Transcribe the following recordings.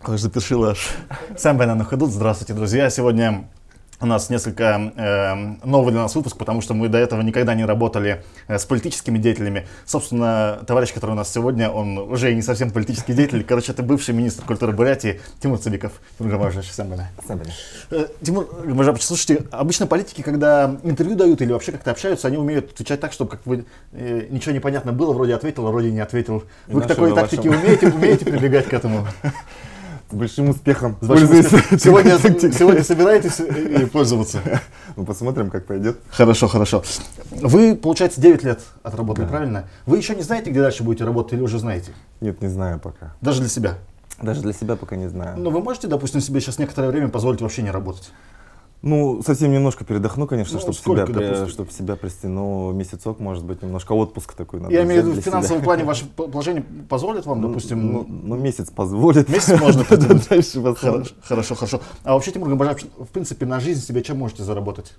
Аж запешила аж. Сам на ходу. Здравствуйте, друзья. Сегодня у нас несколько новый для нас выпуск, потому что мы до этого никогда не работали с политическими деятелями. Собственно, товарищ, который у нас сегодня, он уже и не совсем политический деятель. Короче, это бывший министр культуры Бурятии Тимур Цыбиков. Тимур Гамажевич, Тимур Гамажевич, слушайте, обычно политики, когда интервью дают или вообще как-то общаются, они умеют отвечать так, чтобы как бы ничего не понятно было, вроде ответил, а вроде не ответил. Вы к такой тактике умеете прибегать к этому? С большим успехом. Сегодня собираетесь пользоваться? Ну, посмотрим, как пойдет. Хорошо. Вы, получается, 9 лет отработали, да. Правильно? Вы еще не знаете, где дальше будете работать, или уже знаете? Нет, не знаю пока. Даже для себя? Даже для себя пока не знаю. Но вы можете, допустим, себе сейчас некоторое время позволить вообще не работать? Ну, совсем немножко передохну, конечно, чтобы себя привести. Но месяцок, может быть, немножко отпуск такой надо. Я имею в виду, в финансовом плане ваше положение позволит вам, допустим? Ну, месяц позволит. Месяц можно потянуть. Дальше посмотрим. Хорошо. А вообще, Тимур Гамажевич, в принципе, на жизнь себе чем можете заработать?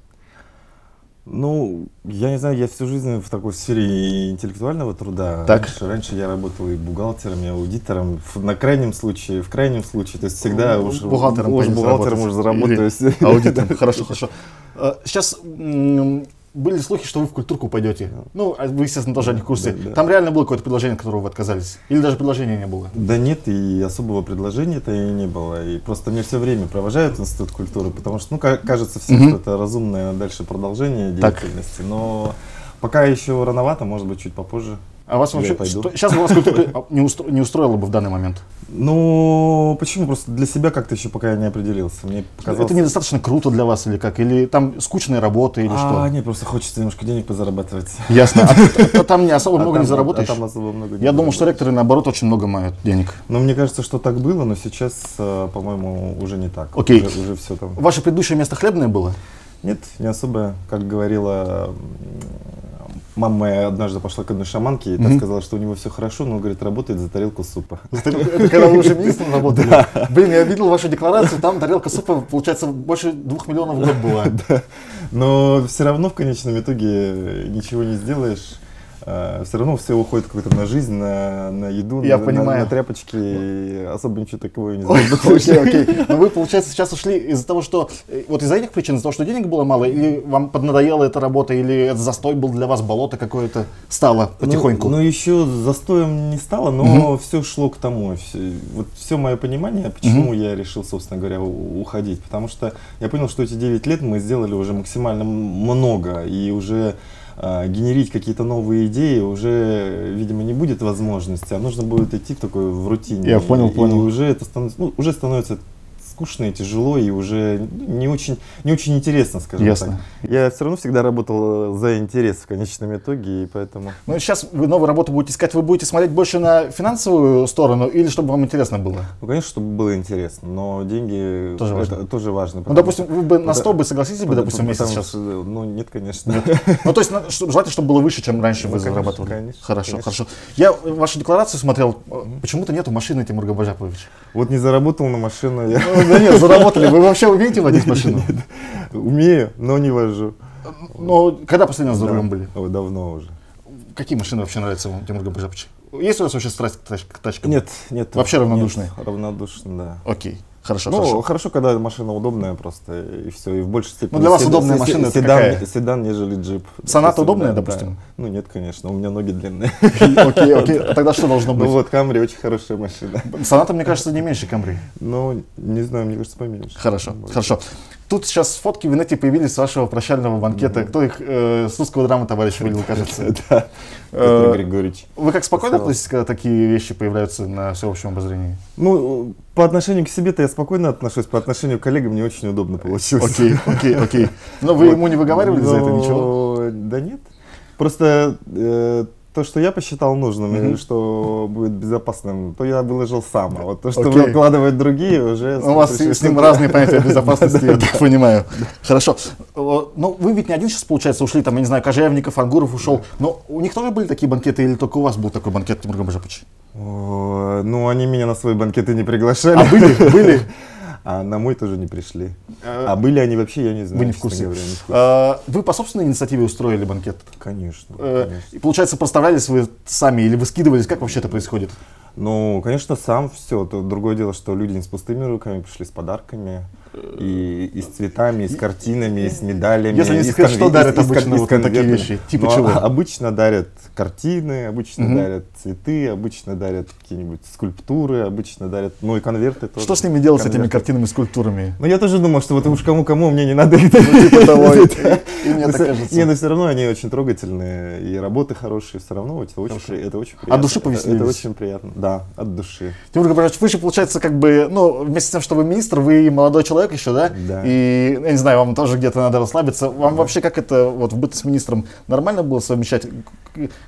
Ну, я не знаю, я всю жизнь в такой сфере интеллектуального труда. Раньше я работал и бухгалтером, и аудитором. В крайнем случае, то есть всегда бухгалтером уже заработаю. Аудитором, хорошо. Сейчас были слухи, что вы в культурку пойдете. Ну, вы, естественно, тоже не в курсе. Да. Там реально было какое-то предложение, от которого вы отказались? Или даже предложения не было? Да нет, и особого предложения-то и не было. И просто мне все время провожают в Институт культуры, потому что, кажется всем, что это разумное дальше продолжение деятельности. Но пока еще рановато, может быть, чуть попозже. А вас вообще, сейчас бы вас культура не устроила бы в данный момент? Ну, почему? Просто для себя как-то еще пока я не определился. Мне показалось... Это недостаточно круто для вас или как? Или там скучная работа или что? Нет, просто хочется немножко денег позарабатывать. Ясно. А там не особо много не заработаешь? Я думал, что ректоры, наоборот, очень много мают денег. Ну, мне кажется, что так было, но сейчас, по-моему, уже не так. Окей. Уже все там. Ваше предыдущее место хлебное было? Нет, не особо. Как говорила... Мама моя однажды пошла к одной шаманке и сказала, что у него все хорошо, но он, говорит, работает за тарелку супа. Это когда вы уже министром работали? Да. Блин, я видел вашу декларацию, там тарелка супа, получается, больше 2 миллионов в год была. Да. Но все равно в конечном итоге ничего не сделаешь. Все равно все уходит какой-то на жизнь, на еду, на тряпочки, и особо ничего такого не заработаешь. Окей. Но вы, получается, сейчас ушли из-за того, что, вот из-за этих причин, из-за того, что денег было мало, или вам поднадоела эта работа, или это застой был для вас, болото какое-то стало потихоньку? Ну, еще застоем не стало, но все шло к тому. Вот все мое понимание, почему я решил, собственно говоря, уходить. Потому что я понял, что эти 9 лет мы сделали уже максимально много, и уже генерить какие-то новые идеи уже, видимо, не будет возможности, а нужно будет идти в рутине. Я понял. И уже это становится скучно и тяжело, и уже не очень интересно, скажем так. Я все равно всегда работал за интерес в конечном итоге, и поэтому... Ну, сейчас вы новую работу будете искать, вы будете смотреть больше на финансовую сторону, или чтобы вам интересно было? Ну, конечно, чтобы было интересно, но деньги тоже важно. Ну, допустим, вы бы на 100 согласились бы, допустим, месяц сейчас? Ну, нет, конечно. Ну, то есть, желательно, чтобы было выше, чем раньше вы зарабатывали? Конечно. Хорошо. Я вашу декларацию смотрел, почему-то нету машины, Тимур Гамажевич. Вот не заработал на машину я. Да нет, заработали. Вы вообще умеете водить машину? Умею, но не вожу. Но когда последний раз за рулем были? Давно уже. Какие машины вообще нравятся вам, Тимур Гамажевич? Есть у вас вообще страсть к тачкам? Нет. Вообще равнодушные? Равнодушные, да. Окей. Хорошо. Хорошо, когда машина удобная просто, и все, и в большей степени. Ну, для вас удобная машина это какая? Седан, нежели джип. Соната удобная, допустим? Да. Ну, нет, конечно, у меня ноги длинные. Окей. А тогда что должно быть? Ну вот, Камри очень хорошая машина. Соната, мне кажется, не меньше Камри. Ну, не знаю, мне кажется, поменьше. Хорошо. Тут сейчас фотки в инете появились с вашего прощального банкета. Кто их с русского драма товарищ вылил, кажется? Да, Петр Григорьевич. Вы как спокойно относитесь, когда такие вещи появляются на всеобщем обозрении? Ну, по отношению к себе-то я спокойно отношусь, по отношению к коллегам не очень удобно получилось. Окей. Но вы ему не выговаривали за это ничего? Да нет. Просто то, что я посчитал нужным, или что будет безопасным, то я выложил сам. А вот то, что выкладывают другие, уже... У вас с ним разные понятия безопасности, я так понимаю. Хорошо. Ну, вы ведь не один сейчас, получается, ушли, там, я не знаю, Кожевников, Ангуров ушел. Но у них тоже были такие банкеты, или только у вас был такой банкет, Тимур Гамажевич? Ну, они меня на свои банкеты не приглашали. А были? А на мой тоже не пришли. А были они вообще, я не знаю. Вы не в курсе. Вы по собственной инициативе устроили банкет? Конечно. И получается, поставлялись вы сами или вы скидывались? Как вообще это происходит? Ну, конечно, сам все. Другое дело, что люди не с пустыми руками пришли, с подарками. И с цветами, и с картинами, и с медалями. Если не секрет, что дарят обычно вот такие вещи? Типа ну, чего? Обычно дарят картины, обычно дарят цветы, обычно дарят какие-нибудь скульптуры, обычно дарят, ну и конверты тоже. Что с ними делать, с этими картинами, скульптурами? Ну я тоже думал, что вот уж кому-кому, мне не надо их дарить. Ну типа того, и мне так кажется. Не, но все равно они очень трогательные, и работы хорошие, все равно это очень приятно. От души повеселились? Это очень приятно, да, от души. Тимур Габарович, вы же, получается, как бы, ну, вместе с тем, что вы министр, вы молодой человек еще, да? Да. И, я не знаю, вам тоже где-то надо расслабиться. Вам вообще как это, вот в бытность министром, нормально было совмещать?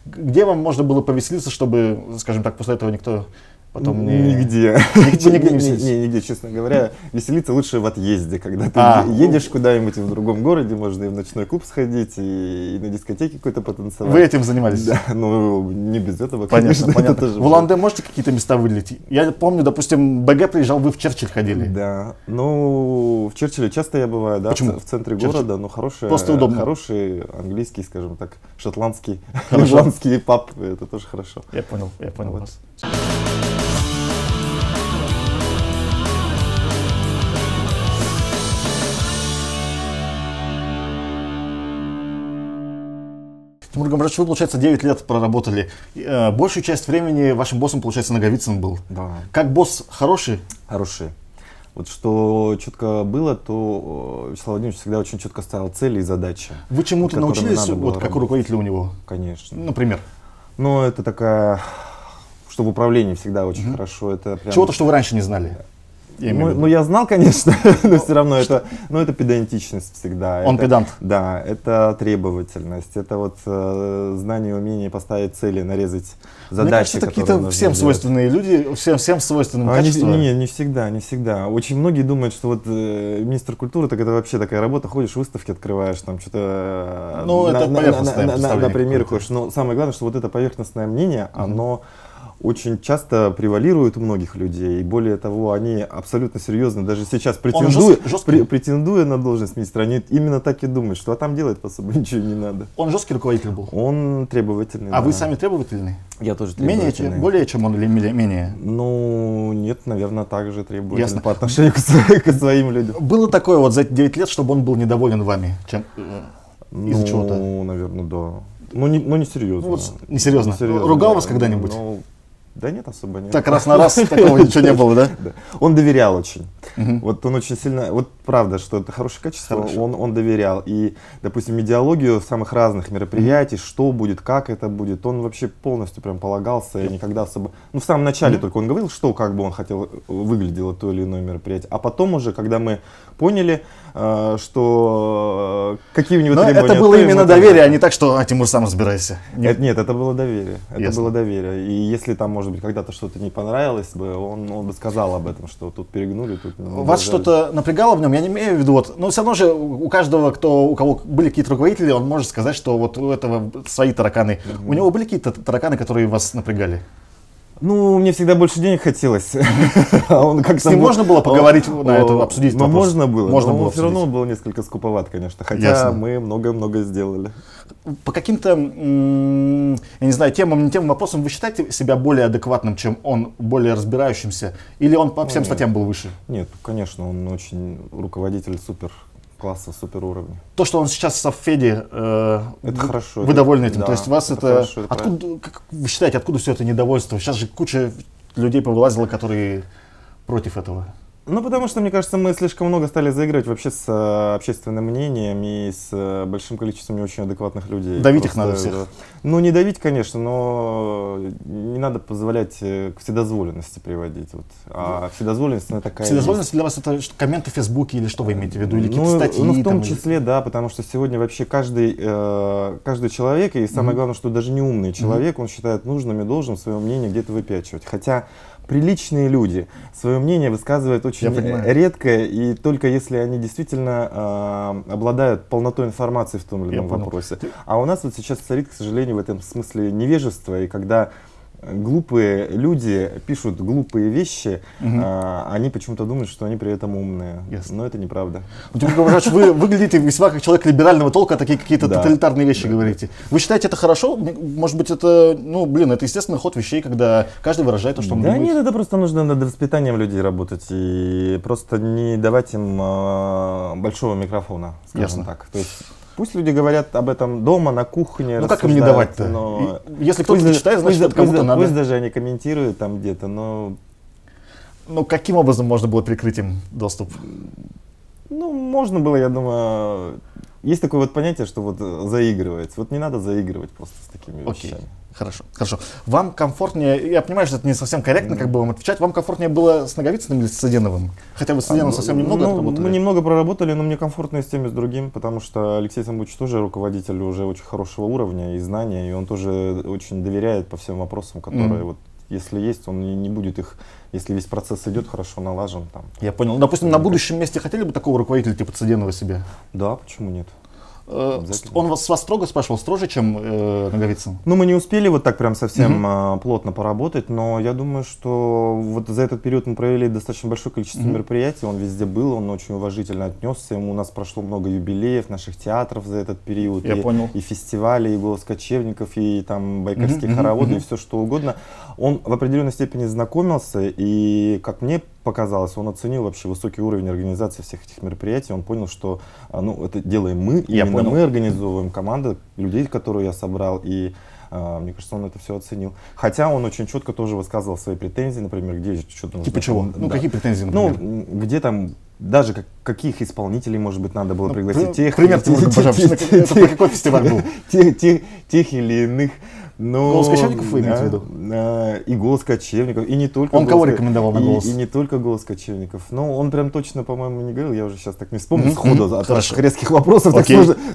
Где вам можно было повеселиться, чтобы, скажем так, после этого никто потом не... Нигде. Нигде, честно говоря. Веселиться лучше в отъезде, когда ты едешь куда-нибудь в другом городе, можно и в ночной клуб сходить, и на дискотеке какой-то потанцевать. Вы этим занимались? Да, ну не без этого, конечно. Понятно. В Улан-Удэ можете какие-то места выделить? Я помню, допустим, БГ приезжал, вы в Черчилль ходили. Да, ну в Черчилле часто я бываю, да. Почему? В центре города, но Просто удобно. хороший английский, скажем так, шотландский, ирландский паб, это тоже хорошо. Я понял вас. Тимур Габарович, вы, получается, 9 лет проработали. Большую часть времени вашим боссом, получается, Наговицын был. Да. Как босс хороший? Хороший. Вот что четко было, то Вячеслав Владимирович всегда очень четко ставил цели и задачи. Вы чему-то научились, вот как руководитель у него? Конечно. Например? Ну, это такая, что в управлении всегда очень хорошо. Это прям... Чего-то, что вы раньше не знали? Ну, я знал, конечно, но все равно это педантичность всегда. Он педант? Да, это требовательность, это вот знание, умение поставить цели, нарезать задачи. Мне кажется, это какие-то всем свойственные люди, всем свойственным качествам. Не всегда. Очень многие думают, что вот министр культуры, так это вообще такая работа, ходишь, выставки открываешь, там что-то на примеры ходишь. Но самое главное, что вот это поверхностное мнение, оно очень часто превалирует у многих людей, и более того, они абсолютно серьезно, даже сейчас претендуя на должность министра, они именно так и думают, что там делать особо ничего не надо. Он жесткий руководитель был? Он требовательный. А вы сами требовательный? Я тоже требовательный. Более чем он или менее? Ну, нет, наверное, так же требовательный. Ясно. По отношению к своим людям. Было такое вот за эти 9 лет, чтобы он был недоволен вами? Из-за чего-то? Ну, наверное, да. Ну, не серьезно. Ну, вот, не серьезно. Ругал вас когда-нибудь? Да нет, особо нет. Так раз на раз такого ничего не было, да? Он доверял очень. Вот он очень сильно, вот правда, что это хорошее качество, он доверял. И, допустим, идеологию самых разных мероприятий, что будет, как это будет, он вообще полностью прям полагался, и никогда особо... Ну, в самом начале только он говорил, что как бы он хотел, выглядело то или иное мероприятие. А потом уже, когда мы поняли, что какие у него требования... Это было именно доверие, а не так, что Тимур, сам разбирайся. Нет, это было доверие. Это было доверие. И если там, может быть, когда-то что-то не понравилось бы, он бы сказал об этом, что тут перегнули, тут... Вас что-то напрягало в нем? Я не имею в виду, вот, но все равно же у каждого, у кого были какие-то руководители, он может сказать, что вот у этого свои тараканы. У него были какие-то тараканы, которые вас напрягали? Ну, мне всегда больше денег хотелось. С ним можно было поговорить на это, обсудить вопрос? Можно было, но все равно он был несколько скуповат, конечно, хотя мы много-много сделали. По каким-то, я не знаю, темам, не тем вопросам вы считаете себя более адекватным, чем он, более разбирающимся? Или он по всем статьям был выше? Нет, конечно, он очень руководитель супер класса, супер уровня. То, что он сейчас в Совфеде, это хорошо. Вы довольны этим? Да, то есть вас это откуда, как вы считаете, откуда все это недовольство? Сейчас же куча людей повылазила, которые против этого. Ну, потому что, мне кажется, мы слишком много стали заигрывать вообще с общественным мнением и с большим количеством не очень адекватных людей. Давить их надо всех. Ну, не давить, конечно, но не надо позволять к вседозволенности приводить. Вот. А вседозволенность, она такая... Вседозволенность для вас это комменты в Фейсбуке или что вы имеете в виду? Или какие-то статьи? Ну, в том числе, да, потому что сегодня вообще каждый человек, и самое главное, что даже не умный человек, он считает нужным и должен свое мнение где-то выпячивать. Хотя приличные люди свое мнение высказывают очень редко, и только если они действительно обладают полнотой информации в том или ином вопросе. А у нас вот сейчас царит, к сожалению, в этом смысле невежество, и когда глупые люди пишут глупые вещи, они почему-то думают, что они при этом умные. Но это неправда. Тимур Габажевич, вы выглядите весьма как человек либерального толка, такие какие-то тоталитарные вещи говорите. Вы считаете это хорошо? Может быть, это, это естественный ход вещей, когда каждый выражает то, что он думает? Да нет, это просто нужно над воспитанием людей работать и просто не давать им большого микрофона, скажем так. То есть, пусть люди говорят об этом дома, на кухне. Ну как им не давать-то? Но... Если кто-то не читает, значит, это кому-то надо. Пусть даже они комментируют там где-то, но... Ну каким образом можно было прикрыть им доступ? Ну, можно было, я думаю... Есть такое вот понятие, что вот заигрывается. Вот не надо заигрывать просто с такими вещами. Хорошо, хорошо. Вам комфортнее, я понимаю, что это не совсем корректно, как бы вам отвечать, вам комфортнее было с Наговицыным или с Цыденовым? Хотя вы с Цыденовым совсем немного отработали. Мы немного проработали, но мне комфортно и с тем, и с другим, потому что Алексей Самбуевич тоже руководитель уже очень хорошего уровня и знания, и он тоже очень доверяет по всем вопросам, которые вот, если есть, он не будет их, если весь процесс идет хорошо налажен. Там. Я понял. Допустим, на будущем месте хотели бы такого руководителя типа Цыденова себе? Да, почему нет? Он с вас строго спрашивал, строже, чем Наговицын? Ну, мы не успели вот так прям совсем плотно поработать, но я думаю, что вот за этот период мы провели достаточно большое количество мероприятий, он везде был, он очень уважительно отнесся, у нас прошло много юбилеев наших театров за этот период, и фестивалей, и «Голос кочевников», и там байкальские хороводы, и все что угодно. Он в определенной степени знакомился, и, как мне показалось, он оценил вообще высокий уровень организации всех этих мероприятий, он понял, что это делаем мы, именно мы организовываем, команда людей, которую я собрал, и мне кажется, он это все оценил. Хотя он очень четко тоже высказывал свои претензии, например, где что-то нужно. Типа чего? Ну, какие претензии, например? Ну, где там, даже каких исполнителей, может быть, надо было пригласить. Пример, Тимур Габажевич, это про какой фестиваль был? Тех или иных. «Голос кочевников» вы имеете в виду? И «Голос кочевников», и не только. Он кого рекомендовал на «Голос»? И не только «Голос кочевников». Ну, он прям точно, по-моему, не говорил, я уже сейчас так не вспомню сходу, от ваших резких вопросов так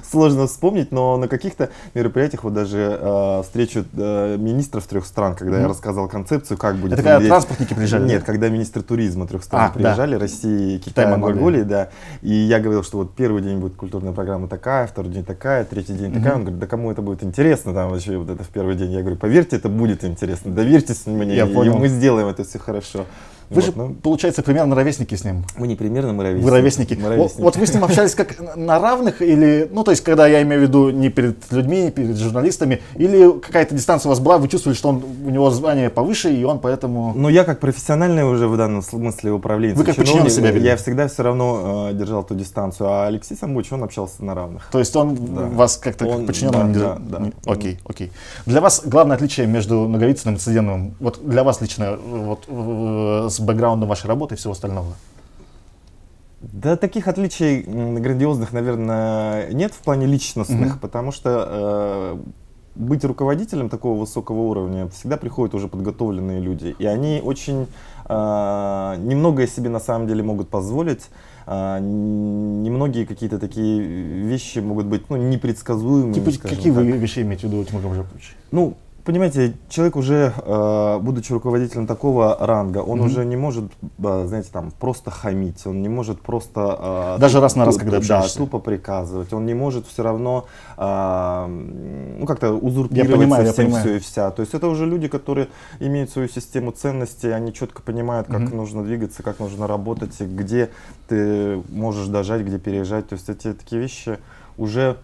сложно вспомнить, но на каких-то мероприятиях, вот даже встречу министров 3 стран, когда я рассказывал концепцию, как будет... Это когда транспортники приезжали? Нет, когда министры туризма 3 стран приезжали, России, Китая, Монголии, да. И я говорил, что вот первый день будет культурная программа такая, второй день такая, третий день такая. Он говорит, да кому это будет интересно, там вообще вот это в первый день. Я говорю, поверьте, это будет интересно, доверьтесь мне, и мы сделаем это все хорошо. Вы же, получается, примерно ровесники с ним. Мы не примерно, мы ровесники. Вы ровесники. Вот вы с ним общались как на равных, или, ну, то есть, когда я имею в виду не перед людьми, не перед журналистами, или какая-то дистанция у вас была, вы чувствовали, что у него звание повыше, и он поэтому... Ну, я как профессиональный уже в данном смысле управленец. Вы как подчиненный себя вели? Я всегда все равно держал ту дистанцию, а Алексей Самбуевич, он общался на равных. То есть он вас как-то как подчиненного не держал? Да. Окей. Для вас главное отличие между Наговицыным и Цыденовым, вот для вас лично, вот с бэкграундом вашей работы и всего остального? Да, таких отличий грандиозных, наверное, нет в плане личностных, потому что быть руководителем такого высокого уровня всегда приходят уже подготовленные люди, и они очень немногое себе на самом деле могут позволить. Немногие какие-то такие вещи могут быть непредсказуемыми. Типа какие вы вещи имеете в виду, Тимур Габажевич? Ну, понимаете, человек уже, будучи руководителем такого ранга, он уже не может, знаете, там, просто хамить, он не может просто... Даже раз на раз, когда общаешься. Да, тупо приказывать, он не может все равно, как-то узурпировать совсем все и вся. То есть это уже люди, которые имеют свою систему ценностей, они четко понимают, как нужно двигаться, как нужно работать, где ты можешь дожать, где переезжать. То есть эти такие вещи уже...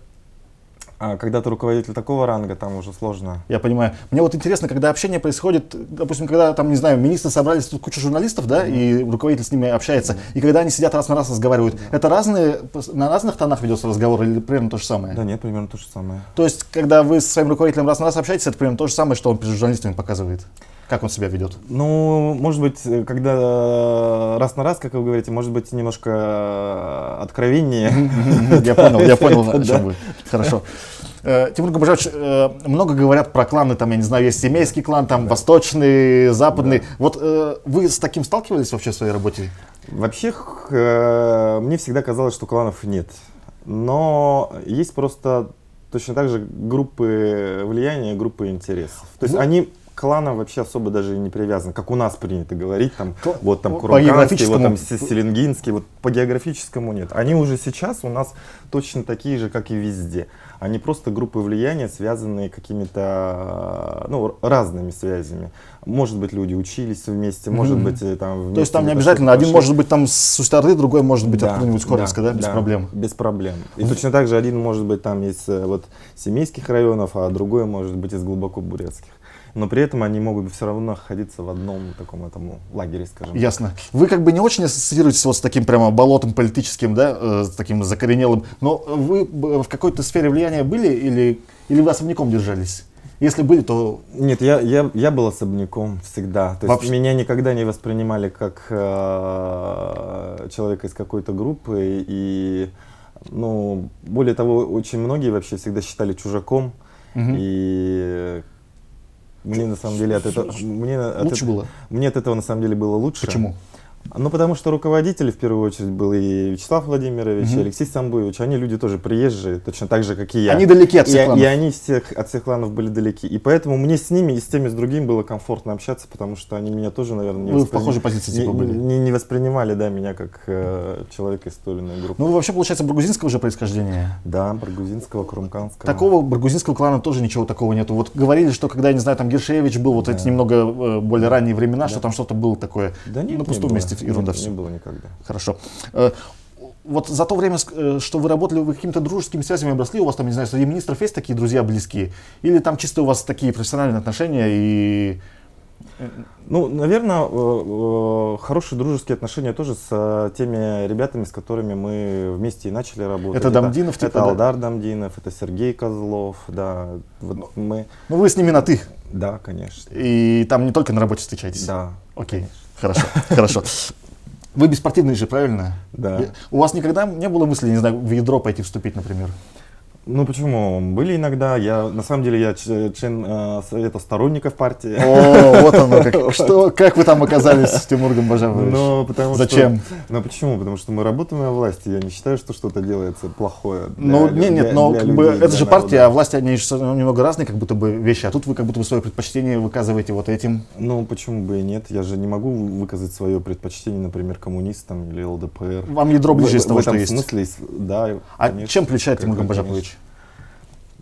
Когда ты руководитель такого ранга, там уже сложно. Я понимаю. Мне вот интересно, когда общение происходит, допустим, когда там, не знаю, министры собрались, тут куча журналистов, да, и руководитель с ними общается, и когда они сидят раз на раз разговаривают, это на разных тонах ведется разговор или примерно то же самое? Да нет, примерно то же самое. То есть, когда вы со своим руководителем раз на раз общаетесь, это примерно то же самое, что он перед журналистами показывает? Как он себя ведет? Ну, может быть, когда раз на раз, как вы говорите, может быть, немножко откровеннее. Я понял, о чем вы. Хорошо. Тимур Габажевич, много говорят про кланы, там, я не знаю, есть семейский клан, там, восточный, западный. Вот вы с таким сталкивались вообще в своей работе? Вообще, мне всегда казалось, что кланов нет. Но есть просто точно так же группы влияния, группы интересов. То есть они кланов вообще особо даже и не привязан, как у нас принято говорить, там, вот там по Куроканский, вот там географическому- Селенгинский, вот по географическому нет. Они уже сейчас у нас точно такие же, как и везде. Они просто группы влияния, связанные какими-то, ну, разными связями. Может быть, люди учились вместе, может быть, там вместе. То есть там не где-то обязательно, что-то один пошли. может быть там с Усть-Орды, другой может быть откуда-нибудь с Коренска, да, без проблем. Без проблем. И точно так же один может быть там из вот семейских районов, а другой может быть из глубоко бурятских. Но при этом они могут все равно находиться в одном таком этом лагере, скажем. Ясно. Вы как бы не очень ассоциируетесь вот с таким прямо болотом политическим, с таким закоренелым, но вы в какой-то сфере влияния были или вы особняком держались? Если были, то... Нет, я был особняком всегда. То есть Вообще? меня никогда не воспринимали как человека из какой-то группы. И, ну, более того, очень многие вообще всегда считали чужаком. И мне на самом деле от этого... Лучше было? Мне от этого на самом деле было лучше. Почему? Ну, потому что руководители, в первую очередь, был и Вячеслав Владимирович, и Алексей Самбуевич. Они люди тоже приезжие, точно так же, как и я. Они далеки от всех кланов. И они от всех кланов были далеки. И поэтому мне с ними и с теми, с другими было комфортно общаться, потому что они меня тоже, наверное, Вы в похожей позиции типа были? не воспринимали, да, меня как человека из той или иной группы. Ну, вы вообще, получается, баргузинского же происхождения? Да, баргузинского, курумканского. Такого баргузинского клана тоже ничего такого нету. Вот говорили, что когда, я не знаю, там Гершевич был, вот эти немного более ранние времена, что там что-то было такое. Да нет, на пустом не месте было. ерунда Нет, все. не было никогда. Хорошо. Вот за то время, что вы работали, вы какими-то дружескими связями обросли, у вас там, не знаю, среди министров есть такие друзья близкие? Или там чисто у вас такие профессиональные отношения и... Ну, наверное, хорошие дружеские отношения тоже с теми ребятами, с которыми мы вместе и начали работать. Это Дамдинов, типа, это да? Алдар Дамдинов, это Сергей Козлов, да. Вот мы... Ну, вы с ними на «ты». Да, конечно. И там не только на работе встречаетесь? Да. Окей, хорошо, хорошо. Вы беспартийный же, правильно? Да. У вас никогда не было мысли, не знаю, в ядро пойти вступить, например? Ну почему? Были иногда. На самом деле я член совета сторонников партии. О, вот оно как. Как вы там оказались, Тимур Гамбажарович? Ну, потому Зачем? Ну почему? Потому что мы работаем во власти. Я не считаю, что что-то делается плохое. Ну, нет, но как бы это же партия, а власти, они же немного разные как будто бы вещи, а тут вы как будто бы свое предпочтение выказываете вот этим. Ну, почему бы и нет? Я же не могу выказать свое предпочтение, например, коммунистам или ЛДПР. Вам ядро ближе из того, что есть. В смысле, да. А конечно, чем отличает Тимур конечно. Гамбажарович?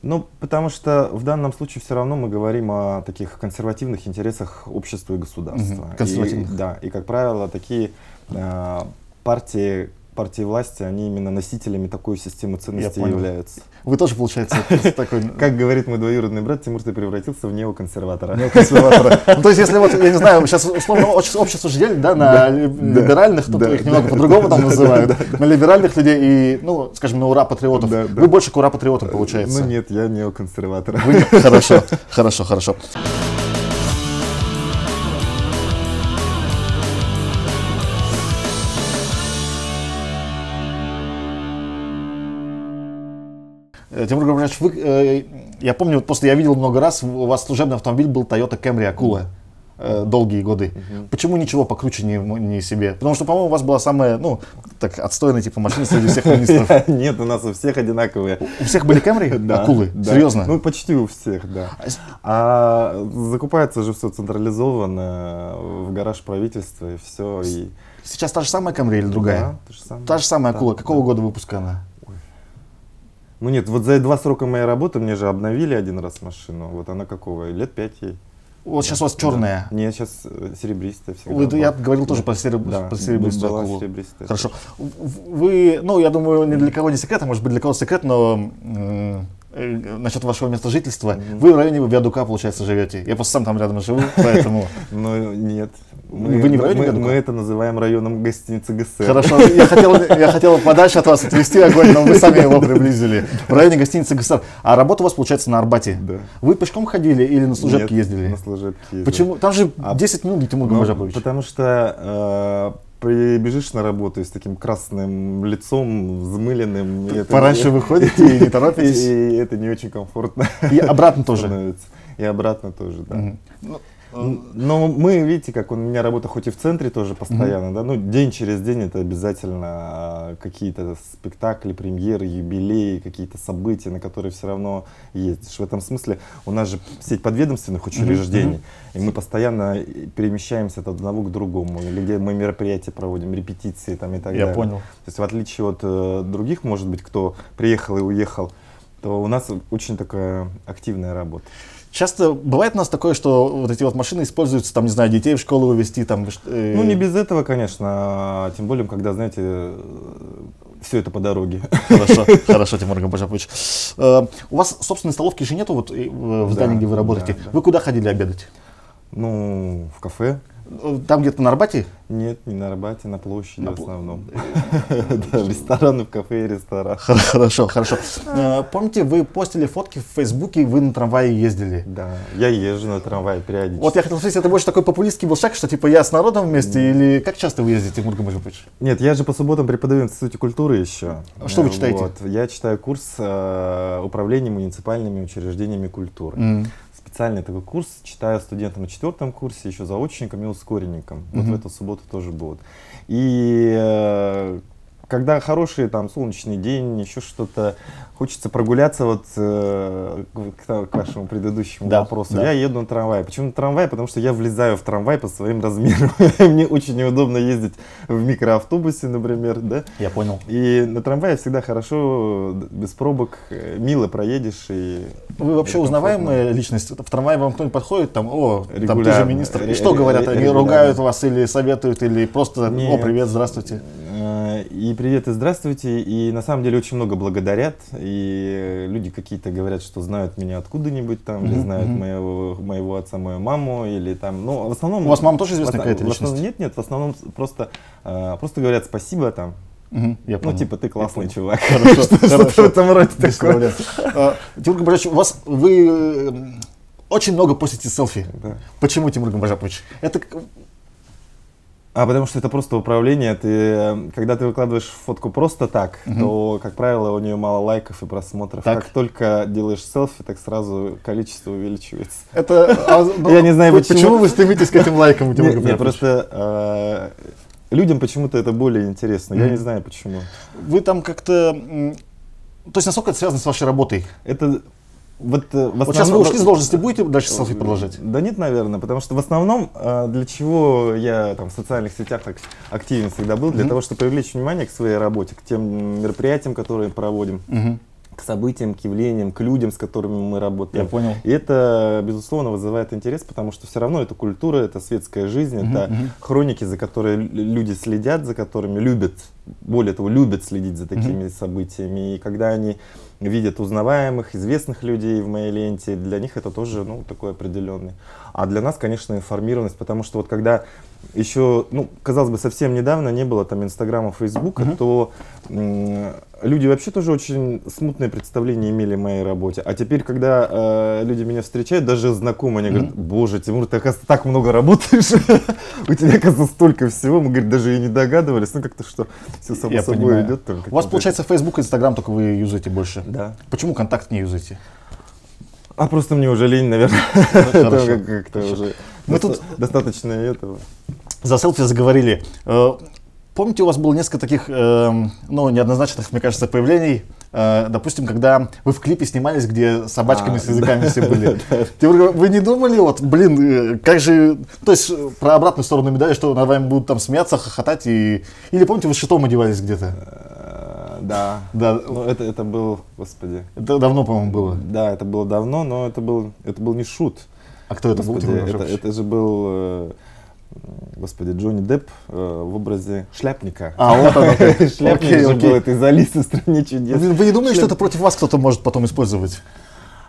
Ну, потому что в данном случае все равно мы говорим о таких консервативных интересах общества и государства. Консервативных. Да, и, как правило, такие партии власти, они именно носителями такой системы ценностей являются. Вы тоже, получается, такой... Как говорит мой двоюродный брат, Тимур, ты превратился в неоконсерватора. Неоконсерватора. Ну, то есть, если вот, я не знаю, сейчас условно общество же делят, да, на либеральных, кто-то их немного по-другому там называют, на либеральных людей и, ну, скажем, на ура-патриотов. Вы больше к ура-патриотам, получается. Ну нет, я неоконсерватор. Хорошо, хорошо, хорошо. Тимур Гамбажарович, я помню, вот просто я видел много раз, у вас служебный автомобиль был Toyota Camry Акула долгие годы. Почему ничего покруче не себе? Потому что, по-моему, у вас была самая, ну, так, отстойная типа машина среди всех министров. Нет, у нас у всех одинаковые. У всех были Camry? Да, Акулы? да. Серьезно? Ну, почти у всех, да. А закупается же все централизованно в гараж правительства и все. И... Сейчас та же самая Camry или другая? Да, та же самая. Та же самая Акула. Да, Какого да. года выпуска она? Ну нет, вот за 2 срока моей работы мне же обновили один раз машину. Вот она какого? Лет 5 ей. Вот сейчас у вас черная. Да. Нет, сейчас серебристая всегда. Я говорил тоже про серебристую Акулу. Хорошо. Вы, ну, я думаю, ни для кого не секрет, а может быть для кого секрет, но насчет вашего места жительства. Вы в районе Виадука, получается, живете. Я просто сам там рядом живу, поэтому... Ну нет. Вы не в районе Виадука? Мы это называем районом гостиницы ГСР. Хорошо, я хотел подальше от вас отвести огонь, но вы сами его приблизили. В районе гостиницы ГСР. А работа у вас, получается, на Арбате? Да. Вы пешком ходили или на служебке Нет, ездили? на служебке ездил. Почему? Там же 10 минут до Тимура Гамбажаровича. Потому что прибежишь на работу с таким красным лицом, взмыленным. Пораньше выходите и не торопитесь. И это не очень комфортно. И обратно тоже. Становится. И обратно тоже, да. Но мы, видите, как у меня работа хоть и в центре тоже постоянно, да, ну день через день это обязательно какие-то спектакли, премьеры, юбилеи, какие-то события, на которые все равно ездишь. В этом смысле у нас же сеть подведомственных учреждений, и мы постоянно перемещаемся от одного к другому, или где мы мероприятия проводим, репетиции там и так далее. Я понял. То есть в отличие от других, может быть, кто приехал и уехал, то у нас очень такая активная работа. Часто бывает у нас такое, что вот эти вот машины используются, там, не знаю, детей в школу вывезти, там... Ну, не без этого, конечно, тем более, когда, знаете, все это по дороге. Хорошо, хорошо, Тимур Гамбажапович. У вас собственной столовки же нету вот в здании, где вы работаете. Да. Вы куда ходили обедать? Ну, в кафе. Там где-то на Арбате? Нет, не на Арбате, на площади в основном. Да, рестораны, в кафе и ресторан. Хорошо, хорошо. Помните, вы постили фотки в Фейсбуке, вы на трамвае ездили? Да, я езжу на трамвае периодически. Вот я хотел спросить, это больше такой популистский был шаг, что типа я с народом вместе, или как часто вы ездите, Тимур Гамбажапович? Нет, я же по субботам преподаю в Институте культуры еще. Что вы читаете? Вот, я читаю курс управления муниципальными учреждениями культуры. Специальный такой курс читаю студентам на 4-м курсе, еще заочникам и ускоренникам. Вот в эту субботу тоже будут. И когда хороший там солнечный день, еще что-то, хочется прогуляться вот к вашему предыдущему вопросу. Да. Я еду на трамвае. Почему на трамвае? Потому что я влезаю в трамвай по своим размерам. Мне очень неудобно ездить в микроавтобусе, например, да? Я понял. И на трамвае всегда хорошо, без пробок, мило проедешь. И вы вообще узнаваемая личность? В трамвае вам кто-нибудь подходит, там, о, там ты же министр. И что говорят? Они ругают вас или советуют, или просто, о, привет, здравствуйте? И привет, и здравствуйте. И на самом деле очень много благодарят. И люди какие-то говорят, что знают меня откуда-нибудь там, или знают моего отца, мою маму, или там, ну, в основном... У вас мама тоже известная какая-то личность? Нет, в основном просто говорят спасибо там. Я понял. Ну, типа, ты классный чувак. Хорошо, что в этом роде такое. Тимур Гамбажапович, вы очень много постите селфи. Да. Почему, Тимур Гамбажапович? Это... Потому что это просто управление. Когда ты выкладываешь фотку просто так, то, как правило, у нее мало лайков и просмотров. Так. Как только делаешь селфи, так сразу количество увеличивается. Это, я не знаю, почему. Почему вы стремитесь к этим лайкам, Тимур Нет, Гамбажапович? просто людям почему-то это более интересно. Я не знаю, почему. Вы там как-то... То есть, насколько это связано с вашей работой? Это... Вот сейчас вы ушли с должности, будете дальше селфи продолжать? Да нет, наверное, потому что в основном, для чего я там в социальных сетях так активен всегда был, для того, чтобы привлечь внимание к своей работе, к тем мероприятиям, которые проводим, к событиям, к явлениям, к людям, с которыми мы работаем. Я понял. И это, безусловно, вызывает интерес, потому что все равно это культура, это светская жизнь, это хроники, за которые люди следят, за которыми любят, более того, любят следить за такими событиями. И когда они видят узнаваемых, известных людей в моей ленте, для них это тоже, ну, такой определенный. А для нас, конечно, информированность, потому что вот когда еще, ну, казалось бы, совсем недавно не было там Инстаграма, Фейсбука, то люди вообще тоже очень смутное представление имели о моей работе. А теперь, когда люди меня встречают, даже знакомые, они говорят: боже, Тимур, ты, оказывается, так много работаешь, у тебя, оказывается, столько всего. Мы, говорит, даже и не догадывались, ну, как-то что все само собой идет. У вас, получается, Facebook и Instagram только вы юзаете больше? Да. Почему контакт не юзаете? Просто мне уже лень, наверное. Это как-то уже мы тут достаточно этого. За селфи заговорили. Помните, у вас было несколько таких, ну, неоднозначных, мне кажется, появлений. Допустим, когда вы в клипе снимались, где с собачками с языками все были. Вы не думали, вот, блин, как же... То есть про обратную сторону медали, что над вами будут там смеяться, хохотать и... Или помните, вы с щитом одевались где-то? Да. Ну, это был, господи. Это давно, по-моему, было. Да, это было давно, но это был не шут. А кто это был? Это же был, господи, Джонни Депп в образе шляпника. Вот оно. Шляпник же был, это из Алисы в стране чудес. Вы не думаете, что это против вас кто-то может потом использовать?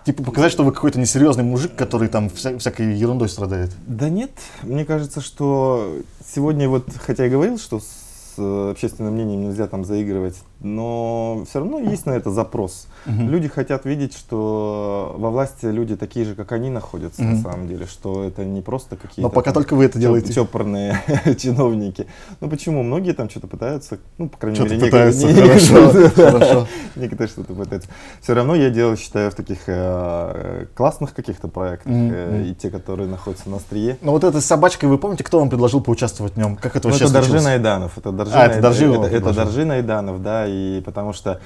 Типа показать, что вы какой-то несерьезный мужик, который там всякой ерундой страдает? Да нет, мне кажется, что сегодня вот, хотя я говорил, что с общественным мнением нельзя там заигрывать, но все равно есть на это запрос. Люди хотят видеть, что во власти люди такие же, как они находятся на самом деле, что это не просто какие-то... Но пока только вы это делаете. Чопорные чиновники. Ну почему? Многие там что-то пытаются, ну, по крайней мере, некоторые что-то пытаются. Все равно я считаю, в таких классных каких-то проектах, и те, которые находятся на острие. Ну вот этой собачкой, вы помните, кто вам предложил поучаствовать в нем? Как это вообще случилось? Это Доржи Найданов. Это Доржи Найданов, да, и потому что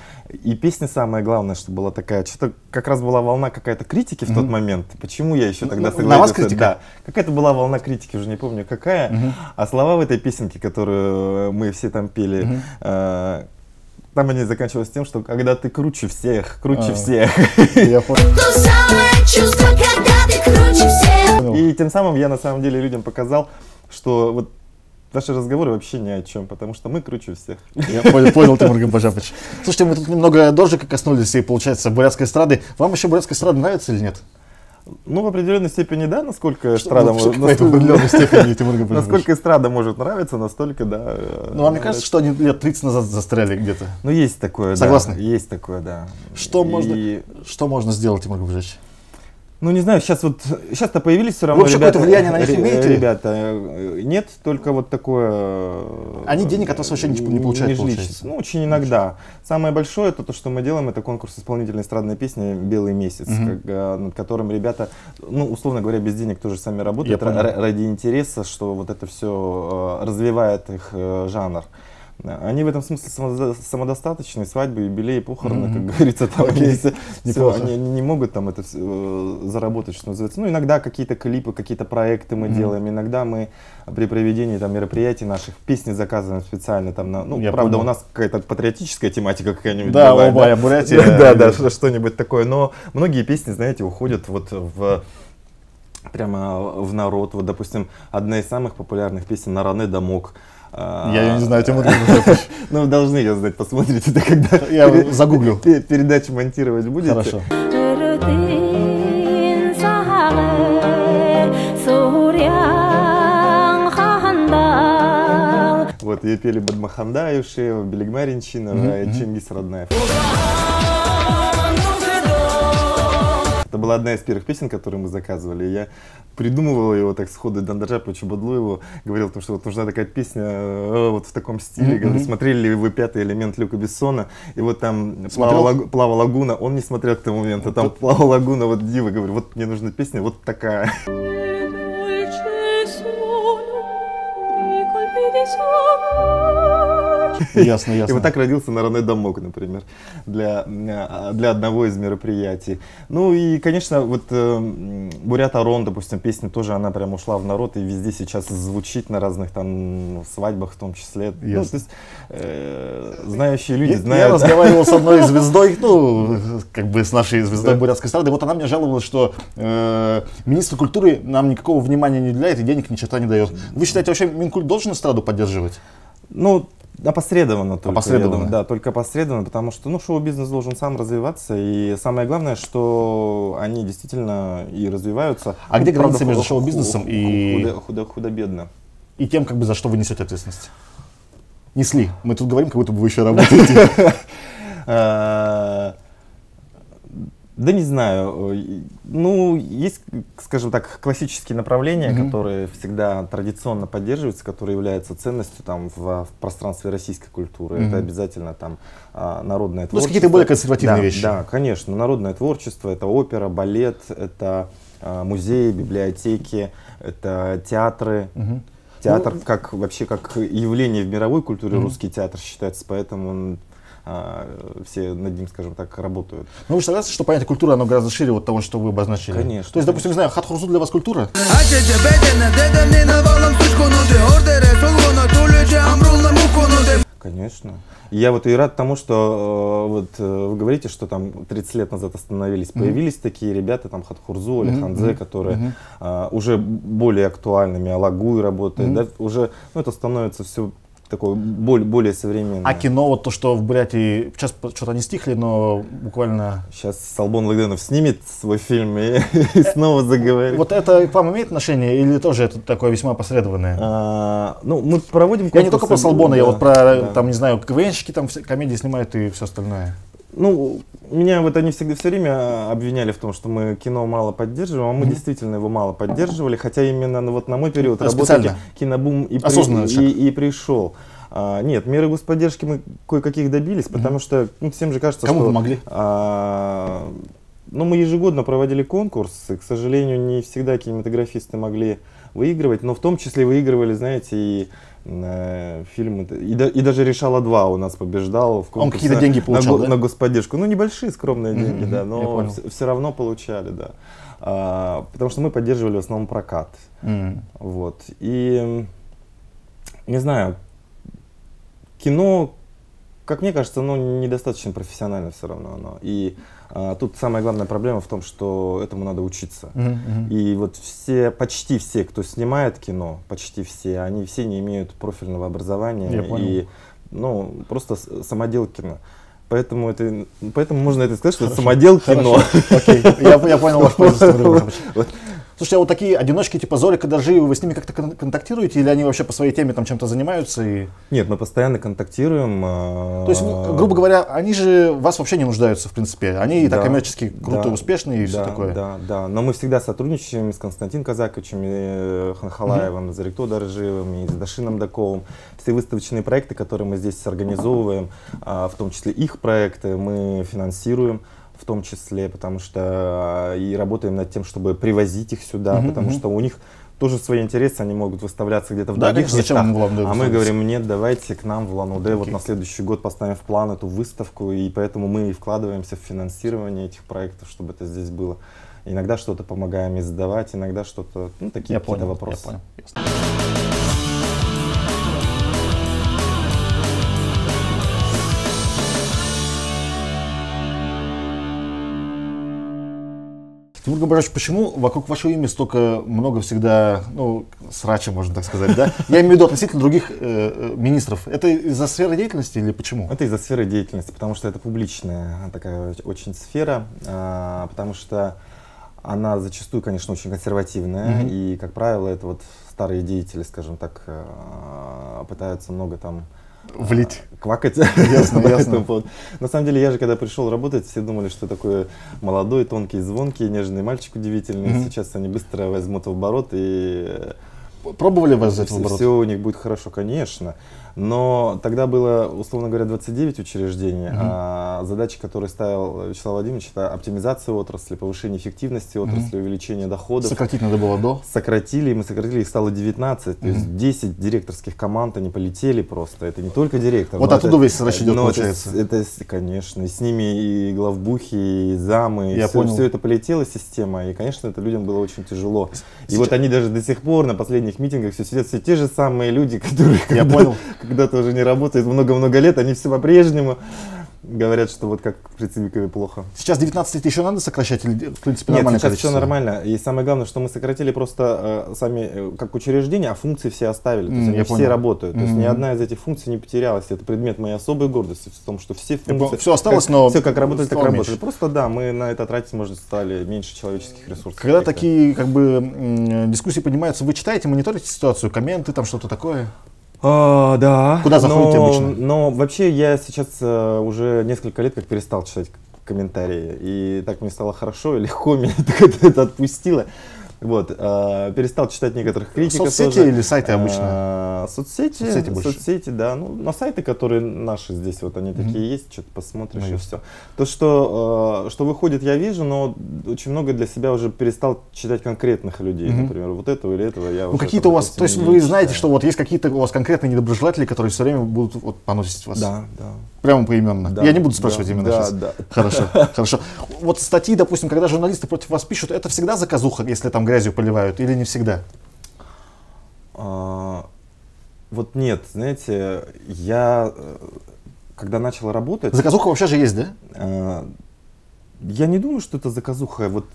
и песня самое главное, что была такая, что-то как раз была волна какая-то критики в тот момент. Почему я еще тогда согласился? На вас критика? Да, какая-то была волна критики, уже не помню какая, а слова в этой песенке, которую мы все там пели, там они заканчивались тем, что когда ты круче всех. Я понял. И тем самым я на самом деле людям показал, что вот наши разговоры вообще ни о чем, потому что мы круче всех. Я понял, Тимур Гамбажапович. Слушайте, мы тут немного дождика коснулись и, получается, бурятской эстрады. Вам еще бурятская эстрада нравится или нет? Ну, в определенной степени, да, насколько эстрада может нравиться, настолько, да. Ну, вам не кажется, что они лет 30 назад застряли где-то? Ну, есть такое, согласны? Да. Есть такое, да. Что можно сделать, Тимур Гамбажевич? Ну, не знаю, сейчас-то появились все равно. Вы вообще какое-то влияние на них имеете? Ребята, нет, только вот такое... Они денег от вас вообще не получают, получается? Ну, очень иногда. Самое большое, то, что мы делаем, это конкурс исполнительной эстрадной песни «Белый месяц», над которым ребята, ну, условно говоря, без денег тоже сами работают, ради интереса, что вот это все развивает их жанр. Они в этом смысле самодостаточные, свадьбы, юбилеи, похороны, как говорится, там они не могут там это заработать, что называется. Ну, иногда какие-то клипы, какие-то проекты мы делаем, иногда мы при проведении там мероприятий наших песни заказываем специально там на, ну, правда, у нас какая-то патриотическая тематика какая-нибудь. Да, Обая, Бурятия. Да, что-нибудь такое, но многие песни, знаете, уходят вот прямо в народ. Вот, допустим, одна из самых популярных песен «Наране дамок». Я не знаю, Тимур Гамбажевич. Ну, вы должны ее знать, посмотрите, это когда я загуглю. Передачу монтировать будете. Хорошо. Вот, ее пели Бадмаханда Юшеева, Белигма Ренчинова и Чингис Роднаев. Это была одна из первых песен, которые мы заказывали. Я придумывал его так сходу Дандарджапу Чубадлуеву, говорил, что вот нужна такая песня вот в таком стиле. Говорю, смотрели ли вы «Пятый элемент» Люка Бессона? И вот там «Плава лагуна», он не смотрел к тому моменту, там «Плава лагуна», вот Дива, говорю, вот мне нужна песня вот такая. Ясно. И вот так родился «Наране дамок», например, для одного из мероприятий. Ну и, конечно, вот «Бурят Арон», допустим, песня тоже, она прям ушла в народ и везде сейчас звучит на разных там свадьбах в том числе. Ну, то есть, знающие люди знают. Я разговаривал с одной звездой, ну, как бы с нашей звездой бурятской эстрады, вот она мне жаловалась, что министр культуры нам никакого внимания не уделяет и денег ни черта не дает. Вы считаете, вообще Минкульт должен эстраду поддерживать? Ну, опосредованно только. Опосредованно? Да, только опосредованно, потому что, ну, шоу-бизнес должен сам развиваться, и самое главное, что они действительно и развиваются. А где граница между шоу-бизнесом и... Худо-бедно. И тем, как бы, за что вы несете ответственность? Несли. Мы тут говорим, как будто бы вы еще работаете. Да не знаю. Ну, есть, скажем так, классические направления, которые всегда традиционно поддерживаются, которые являются ценностью там в пространстве российской культуры. Это обязательно там народное творчество. Ну, какие-то более консервативные вещи. Да, конечно. Народное творчество, это опера, балет, это музеи, библиотеки, это театры. Театр как вообще как явление в мировой культуре, русский театр считается, поэтому все над ним, скажем так, работают. Ну, вы же согласны, что понятие культуры, оно гораздо шире вот того, что вы обозначили? Конечно. То есть, допустим, не знаю, Хатхурзу для вас культура? Конечно. И я вот и рад тому, что вот вы говорите, что там 30 лет назад остановились. Появились такие ребята, там Хатхурзу, Алихандзе, которые уже более актуальными, Алагуй работает, да, уже, ну, это становится все такое более современное. А кино, вот то, что в Бурятии, сейчас что-то не стихли, но буквально... Сейчас Салбон Лагденов снимет свой фильм и снова заговорит. Вот это к вам имеет отношение или тоже это такое весьма опосредованное? Ну, мы проводим Я не только про Салбона, да, я вот про, да. там, не знаю, КВНщики там комедии снимают и все остальное. Ну, меня вот они всегда все время обвиняли в том, что мы кино мало поддерживаем, а мы действительно его мало поддерживали, хотя именно вот на мой период работы кинобум и пришел. Нет, меры господдержки мы кое-каких добились, потому что всем же кажется, Кому что... помогли? Ну, мы ежегодно проводили конкурсы, к сожалению, не всегда кинематографисты могли выигрывать, но в том числе выигрывали, знаете, и фильмы, и даже «Решала-2» у нас побеждал в конкурсе. Он какие-то деньги получал, на господдержку. Ну, небольшие, скромные деньги, да, но все равно получали, да. Потому что мы поддерживали в основном прокат. Вот. И, не знаю, кино, как мне кажется, оно недостаточно профессионально все равно. И тут самая главная проблема в том, что этому надо учиться. И вот почти все, кто снимает кино, почти все, они все не имеют профильного образования и просто самодел кино. Поэтому можно это сказать, что это самодел кино. Окей, я понял ваш позицию. Слушайте, а вот такие одиночки типа Зорика, Доржиева, вы с ними как-то контактируете или они вообще по своей теме там чем-то занимаются? Нет, мы постоянно контактируем. То есть, грубо говоря, они же в вас вообще не нуждаются, в принципе. Они и так коммерчески круто, успешные и все такое. Да. Но мы всегда сотрудничаем с Константином Казаковичем, и Ханхалаевым, с Зорикто Доржиевым, и с Дашином Даковым. Все выставочные проекты, которые мы здесь организовываем, в том числе их проекты, мы финансируем. В том числе, потому что и работаем над тем, чтобы привозить их сюда, потому что у них тоже свои интересы, они могут выставляться где-то в других местах, а мы говорим, нет, давайте к нам в Улан-Удэ, вот на следующий год поставим в план эту выставку, и поэтому мы и вкладываемся в финансирование этих проектов, чтобы это здесь было. Иногда что-то помогаем издавать, иногда что-то, такие какие-то вопросы. Я понял. Тимур Габарович, почему вокруг вашего имени столько много всегда, срача, можно так сказать, да? Я имею в виду относительно других министров. Это из-за сферы деятельности или почему? Это из-за сферы деятельности, потому что это публичная такая очень сфера, потому что она зачастую, конечно, очень консервативная, и, как правило, это вот старые деятели, скажем так, пытаются много там влить. Квакать. Ясно. На самом деле, я же когда пришел работать, все думали, что такой молодой, тонкий, звонкий, нежный мальчик удивительный. Сейчас они быстро возьмут в оборот и... Пробовали вас взять в оборот? Все у них будет хорошо, конечно. Но тогда было, условно говоря, 29 учреждений, а задачи, которые ставил Вячеслав Владимирович, это оптимизация отрасли, повышение эффективности отрасли, увеличение доходов. Сократить надо было до? Сократили, мы сократили, их стало 19, то есть 10 директорских команд, они полетели просто. Это не только директор. Вот оттуда весь срач идет, получается. Это, конечно, и с ними и главбухи, и замы, и все это полетело, система, и, конечно, это людям было очень тяжело. И вот они даже до сих пор на последних митингах все сидят, все те же самые люди, которые когда-то уже не работают много-много лет, они все по-прежнему говорят, что вот как при Цивикове плохо. Сейчас 19 лет еще надо сокращать или, в принципе, Нет, нормальное сейчас количество? все нормально. И самое главное, что мы сократили просто сами как учреждение, а функции все оставили. То есть они все работают. То есть ни одна из этих функций не потерялась. Это предмет моей особой гордости в том, что все функции... Все осталось, но... Все как работали, так работали. Просто да, мы на это тратить, может, стали меньше человеческих ресурсов. Когда такие дискуссии поднимаются, вы читаете, мониторите ситуацию, комменты, там что-то такое? Да. Куда заходите обычно? Но вообще я сейчас уже несколько лет как перестал читать комментарии. И так мне стало хорошо и легко, меня это отпустило. Вот, перестал читать некоторых критиков. Соцсети или сайты обычно? Соцсети, да. Ну, на сайты, которые наши здесь, вот они такие есть, что-то посмотришь и все. То, что выходит, я вижу, но очень много для себя уже перестал читать конкретных людей, например, вот этого или этого. Я какие-то у вас, то есть вы знаете, что вот есть какие-то у вас конкретные недоброжелатели, которые все время будут поносить вас? Да. Прямо поименно. Да, я не буду спрашивать именно сейчас. Да. Хорошо. Вот статьи, допустим, когда журналисты против вас пишут, это всегда заказуха, если там грязью поливают, или не всегда? Вот нет, знаете, я когда начал работать... Заказуха вообще же есть, да? Я не думаю, что это заказуха. Вот...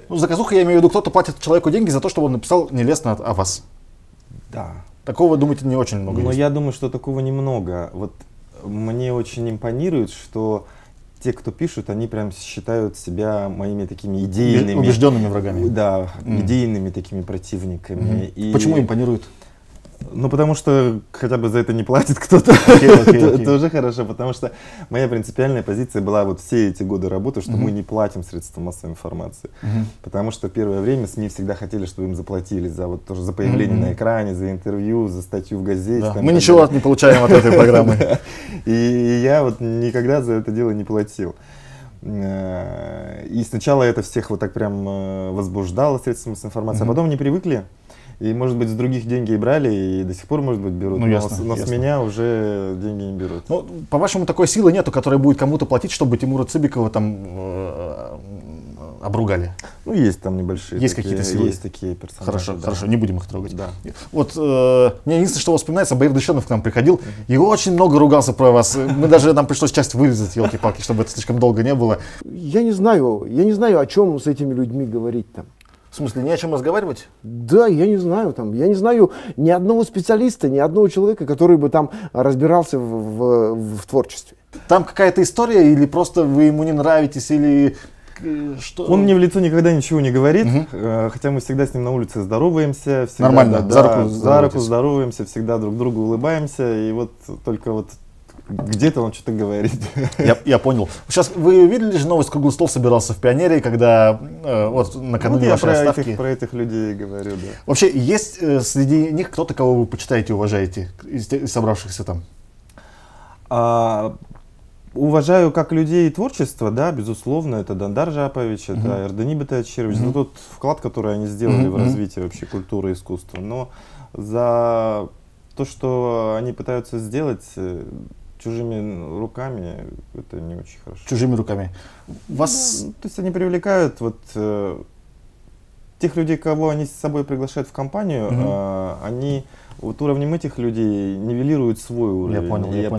Ну, заказуха, я имею в виду, кто-то платит человеку деньги за то, чтобы он написал нелестно о вас. Да. Такого, вы думаете, не очень много Но есть? я думаю, что такого немного. Вот мне очень импонирует, что те, кто пишут, они прям считают себя моими такими идейными... Убежденными врагами. Да, идейными такими противниками. И... Почему импонирует? Ну, потому что хотя бы за это не платит кто-то. Это уже хорошо, потому что моя принципиальная позиция была вот все эти годы работы, что мы не платим средствам массовой информации. Потому что первое время СМИ всегда хотели, чтобы им заплатили за вот тоже за появление на экране, за интервью, за статью в газете. Мы ничего не получаем от этой программы. И я вот никогда за это дело не платил. И сначала это всех вот так прям возбуждало средством массовой информации, а потом они привыкли. И, может быть, с других деньги и брали, и до сих пор, может быть, берут, ну, ясно, но ясно. С меня уже деньги не берут. Ну, по-вашему, такой силы нету, которая будет кому-то платить, чтобы Тимура Цыбикова там обругали? Ну, есть там небольшие. Есть какие-то силы? Есть такие персонажи. Хорошо, да. хорошо, не будем их трогать. Да. Вот мне единственное, что вспоминается, Баир Дыщенов к нам приходил и очень много ругался про вас. Нам пришлось часть вырезать, елки-палки, чтобы это слишком долго не было. Я не знаю, о чем с этими людьми говорить там. В смысле, не о чем разговаривать? Да, я не знаю ни одного специалиста, ни одного человека, который бы там разбирался в творчестве. Там какая-то история, или просто вы ему не нравитесь, или что? Он мне в лицо никогда ничего не говорит, хотя мы всегда с ним на улице здороваемся. Всегда, нормально, да, за руку здороваемся, всегда друг другу улыбаемся, и вот только вот где-то он что-то говорит. Я понял. Сейчас вы видели же новость, круглый стол собирался в Пионерии, когда вот накануне вашей отставки. Я про этих людей говорю, да. Вообще, есть среди них кто-то, кого вы почитаете и уважаете, из собравшихся там? Уважаю как людей творчества, да, безусловно, это Дандар Жапович, это Эрдени Батачирович, за тот вклад, который они сделали в развитие вообще культуры и искусства. Но за то, что они пытаются сделать чужими руками, это не очень хорошо. Чужими руками. Вас... Да, то есть они привлекают вот тех людей, кого они с собой приглашают в компанию, они вот уровнем этих людей нивелируют свой уровень. Я понял, и я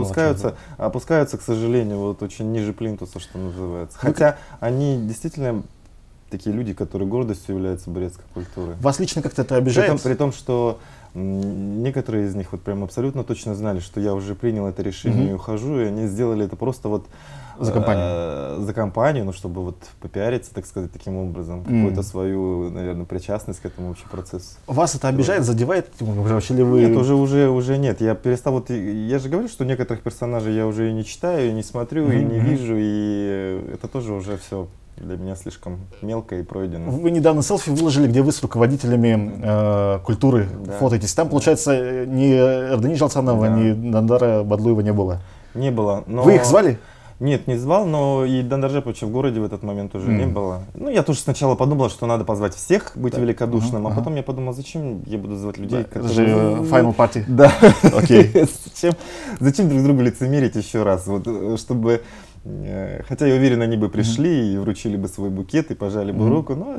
опускаются, к сожалению, вот очень ниже плинтуса, что называется. Хотя они действительно такие люди, которые гордостью являются бурятской культуры. Вас лично как-то это обижает? При том, что некоторые из них вот прям абсолютно точно знали, что я уже принял это решение и ухожу, и они сделали это просто вот за компанию. За компанию, ну, чтобы вот попиариться, так сказать, таким образом, какую-то свою, наверное, причастность к этому вообще процессу. Вас это обижает, задевает? Вообще ли вы... Нет, уже нет. Я перестал, вот, я же говорю, что некоторых персонажей я уже и не читаю, и не смотрю, и не вижу, и это тоже уже все для меня слишком мелко и пройдено. Вы недавно селфи выложили, где вы с руководителями культуры фотоетесь. Там, получается, ни Эрдени Жалцанова, ни Дандара Бадлуева не было. Не было. Но... Вы их звали? Нет, не звал, но и Дандар Жаповича в городе в этот момент уже не было. Ну, я тоже сначала подумал, что надо позвать всех, быть великодушным, а потом я подумал, зачем я буду звать людей, которые... Это же Final Party. Да. Окей. Зачем друг другу лицемерить еще раз? Вот, чтобы... Хотя я уверен, они бы пришли и вручили бы свой букет и пожали бы руку, но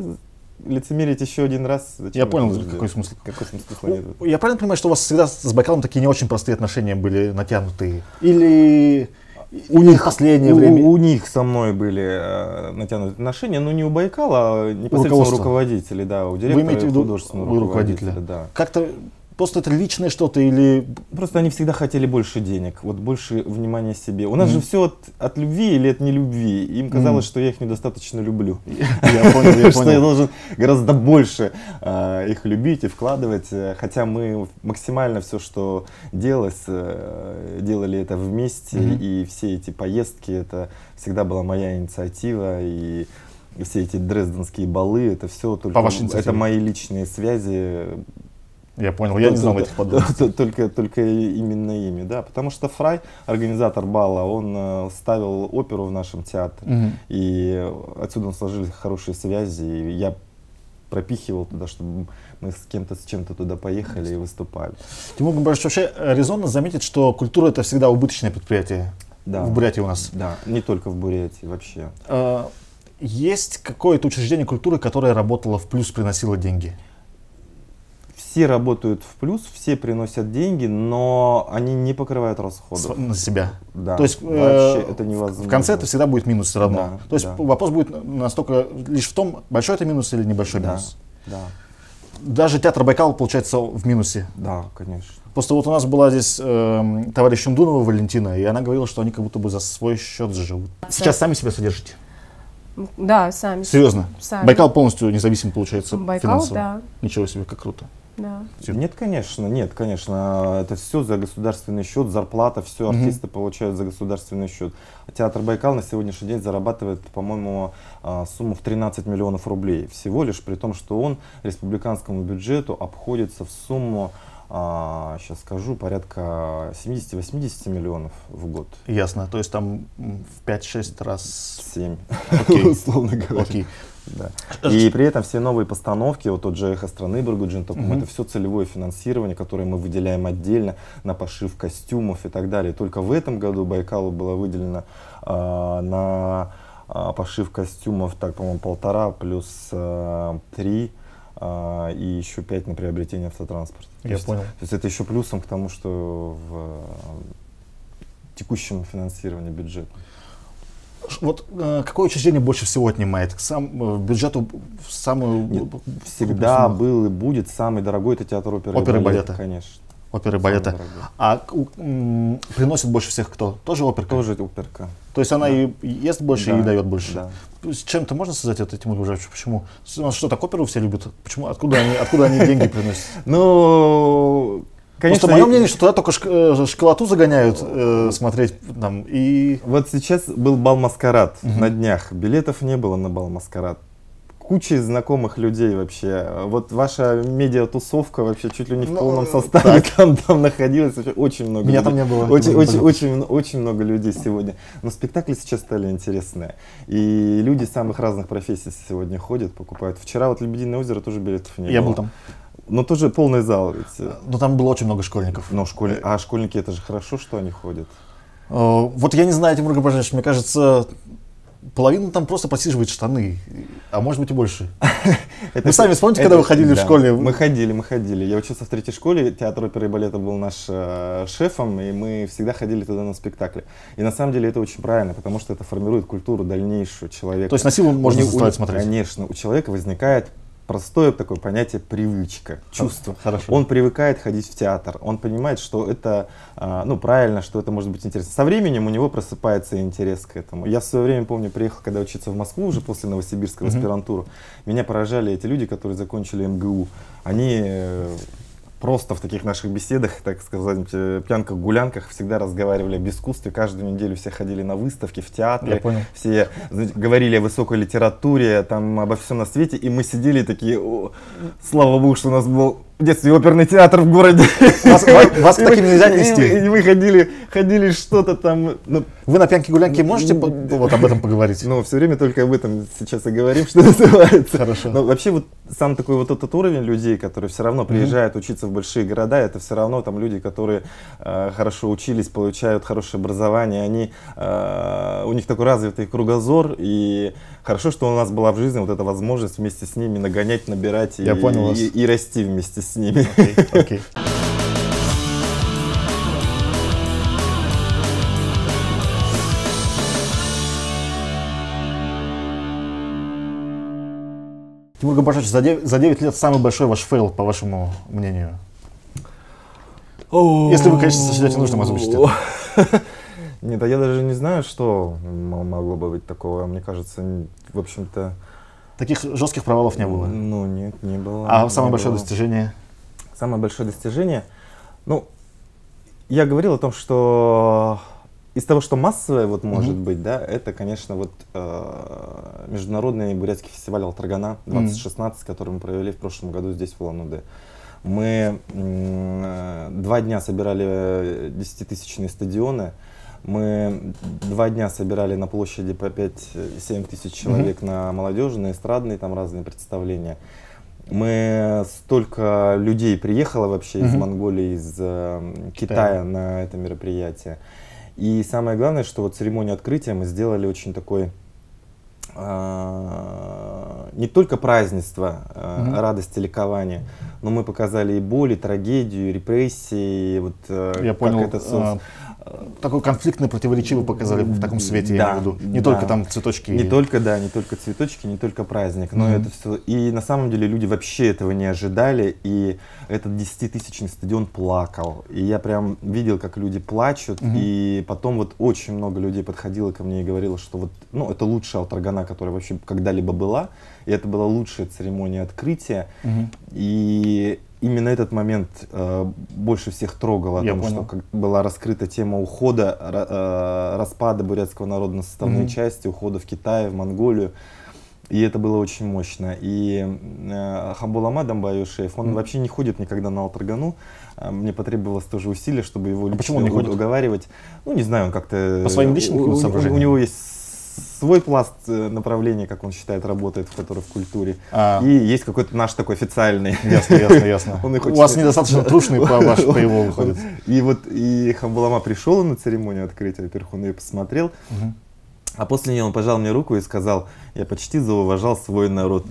лицемерить еще один раз. Я понял, какой смысл. Какой смысл нет. Я правильно понимаю, что у вас всегда с Байкалом такие не очень простые отношения были натянутые? Или у них последнее время? У них со мной были натянутые отношения, но не у Байкала, а непосредственно у руководителей, да, у директора. Вы имеете в виду художественного руководителя, да. Как-то просто это личное что-то или... Просто они всегда хотели больше денег, вот больше внимания себе. У нас же все от любви или от нелюбви. Им казалось, что я их недостаточно люблю. Я понял. Что я должен гораздо больше их любить и вкладывать. Хотя мы максимально все, что делалось, делали это вместе. И все эти поездки, это всегда была моя инициатива. И все эти дрезденские балы, это все только... Это мои личные связи. Я понял, я не знал этих подробностей. Только именно ими, да. Потому что Фрай, организатор бала, он ставил оперу в нашем театре. И отсюда сложились хорошие связи. И я пропихивал туда, чтобы мы с чем-то туда поехали и выступали. Тимур Гумбарович, вообще резонно заметить, что культура — это всегда убыточное предприятие. Да. В Бурятии у нас. Да, не только в Бурятии, вообще. Есть какое-то учреждение культуры, которое работало в плюс, приносило деньги? Все работают в плюс, все приносят деньги, но они не покрывают расходы. На себя. Да. То есть вообще это невозможно. В конце это всегда будет минус все равно. Да, то есть вопрос будет настолько лишь в том, большой это минус или небольшой минус. Да. даже театр Байкал, получается, в минусе. Да, конечно. Просто вот у нас была здесь товарищ Шундунова Валентина, и она говорила, что они как будто бы за свой счет живут. Сейчас сами себя содержите? Да, сами. Серьезно? Сами. Байкал полностью независим, получается, Байкал, финансово? да. Ничего себе, как круто. Да. Нет, конечно. Это все за государственный счет, зарплата, все артисты получают за государственный счет. Театр Байкал на сегодняшний день зарабатывает, по-моему, сумму в 13 миллионов рублей. Всего лишь, при том, что он республиканскому бюджету обходится в сумму, сейчас скажу, порядка 70-80 миллионов в год. Ясно, то есть там в 5-6 раз... 7, Окей. условно говоря. Окей. Да. И при этом все новые постановки, вот тот же «Эхо страны» Бургуджин-Токум, это все целевое финансирование, которое мы выделяем отдельно на пошив костюмов и так далее. Только в этом году Байкалу было выделено на пошив костюмов, так, по-моему, 1,5 плюс 3 и еще 5 на приобретение автотранспорта. Я понял. То есть это еще плюсом к тому, что в текущем финансировании бюджета. Вот какое учреждение больше всего отнимает? Бюджету самую... Нет, всегда был и будет самый дорогой, это театр оперы и балета, конечно. Оперы и балета. А приносит больше всех кто? Тоже оперка? Тоже оперка. То есть она и ест больше, и дает больше? Да. С чем-то можно связать это, Тимур Гужевич? Почему? Что, так оперу все любят? Почему? Откуда они деньги приносят? Ну... Конечно, мое мнение, что туда только школоту загоняют смотреть там и... Вот сейчас был бал-маскарад на днях, билетов не было на бал-маскарад. Куча знакомых людей вообще. Вот ваша медиатусовка вообще чуть ли не в полном составе там находилась. Очень много Меня людей. Там не было. Очень много людей сегодня. Но спектакли сейчас стали интересные. И люди самых разных профессий сегодня ходят, покупают. Вчера вот «Лебединое озеро» тоже билетов не было. Я был там. Но тоже полный зал ведь. Но там было очень много школьников. Но школьники, это же хорошо, что они ходят. Вот я не знаю, Тимур Габажевич, мне кажется, половина там просто подсиживает штаны, а может быть и больше. Вы сами вспомните, когда вы ходили в школе? Мы ходили. Я учился в 3-й школе, театр оперы и балета был наш шефом, и мы всегда ходили туда на спектакли. И на самом деле это очень правильно, потому что это формирует культуру дальнейшую человека. То есть на силу можно заставить смотреть? Конечно, у человека возникает простое такое понятие привычка, чувство. Хорошо. Он привыкает ходить в театр, он понимает, что это правильно, что это может быть интересно. Со временем у него просыпается интерес к этому. Я в свое время, помню, приехал, когда учиться в Москву, уже после Новосибирска в аспирантуру. Меня поражали эти люди, которые закончили МГУ. Они просто в таких наших беседах, так сказать, пьянках-гулянках всегда разговаривали об искусстве. Каждую неделю все ходили на выставки, в театры. Все говорили о высокой литературе, там, обо всем на свете. И мы сидели такие, слава богу, что у нас был в детстве оперный театр в городе. Вас таким нельзя нести. И мы ходили что-то там. Вы на пьянке-гулянке можете вот об этом поговорить? Ну, все время только об этом сейчас и говорим, что называется. Хорошо. Но вообще вот сам такой вот этот уровень людей, которые все равно приезжают учиться в большие города, это все равно там люди, которые хорошо учились, получают хорошее образование, у них такой развитый кругозор, и хорошо, что у нас была в жизни вот эта возможность вместе с ними нагонять, набирать и расти вместе с ними. Окей. Тимур Габажевич, за 9 лет самый большой ваш фейл, по вашему мнению? Если вы, конечно, сочтете нужным озвучить это. Нет, а я даже не знаю, что могло бы быть такого. Мне кажется, в общем-то... Таких жестких провалов не было? Ну, нет, не было. А самое большое достижение? Самое большое достижение? Ну, я говорил о том, что из того, что массовое вот может быть, да, это, конечно, вот международный бурятский фестиваль «Алтаргана» 2016, который мы провели в прошлом году здесь, в Улан-Удэ. Мы 2 дня собирали 10-тысячные стадионы. Мы 2 дня собирали на площади по 5-7 тысяч человек на молодежные, эстрадные, там разные представления. Мы столько людей приехало вообще из Монголии, из Китая на это мероприятие. И самое главное, что вот церемонию открытия мы сделали очень такой, не только празднество, радость и ликование, но мы показали и боль, и трагедию, и репрессии, вот, я понял. как это такой конфликтный, противоречивый показали в таком свете, я имею в виду. Не только там цветочки. Не только цветочки, не только праздник, но это все. И на самом деле люди вообще этого не ожидали, и этот 10-тысячный стадион плакал. И я прям видел, как люди плачут, и потом вот очень много людей подходило ко мне и говорило, что вот, ну, это лучшая Алтаргана, которая вообще когда-либо была, и это была лучшая церемония открытия. И именно этот момент больше всех трогал, о том, что как была раскрыта тема ухода, распада бурятского народа на составные части, ухода в Китай, в Монголию. И это было очень мощно. И Хамбулама Дамбаевшев, он вообще не ходит никогда на Алтаргану. Мне потребовалось тоже усилия, чтобы его почему он не ходит? уговаривать. Ну, не знаю, он как-то... По своим личным соображениям? У него есть свой пласт направления, как он считает, работает, который в культуре. И есть какой-то наш такой официальный. Ясно. У вас недостаточно трушный по его выходит. И вот и Хамбулама пришел на церемонию открытия, во-первых, он ее посмотрел. А после нее он пожал мне руку и сказал: я почти зауважал свой народ.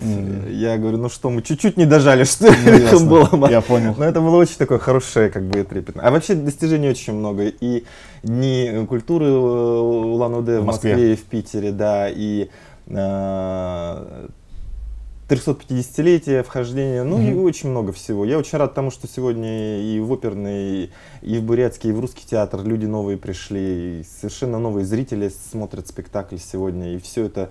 Я говорю: ну что, мы чуть-чуть не дожали, что ли, Хамбулама. Я понял. Но это было очень такое хорошее, как бы, трепетное. А вообще достижений очень много. И дни культуры Улан-Удэ в Москве и в Питере, да, и 350-летие вхождения, ну и очень много всего. Я очень рад тому, что сегодня и в оперный, и в бурятский, и в русский театр люди новые пришли, и совершенно новые зрители смотрят спектакль сегодня, и все это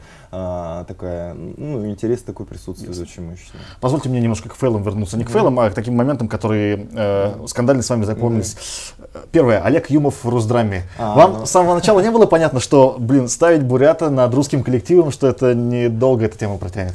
такая, ну, интерес такой присутствует, очень мощный. Позвольте мне немножко к фейлам вернуться. Не к фейлам, а к таким моментам, которые скандально с вами запомнились. Первое. Олег Юмов в Русдраме. Вам с самого начала не было понятно, что, блин, ставить бурята над русским коллективом, что это недолго эта тема протянет?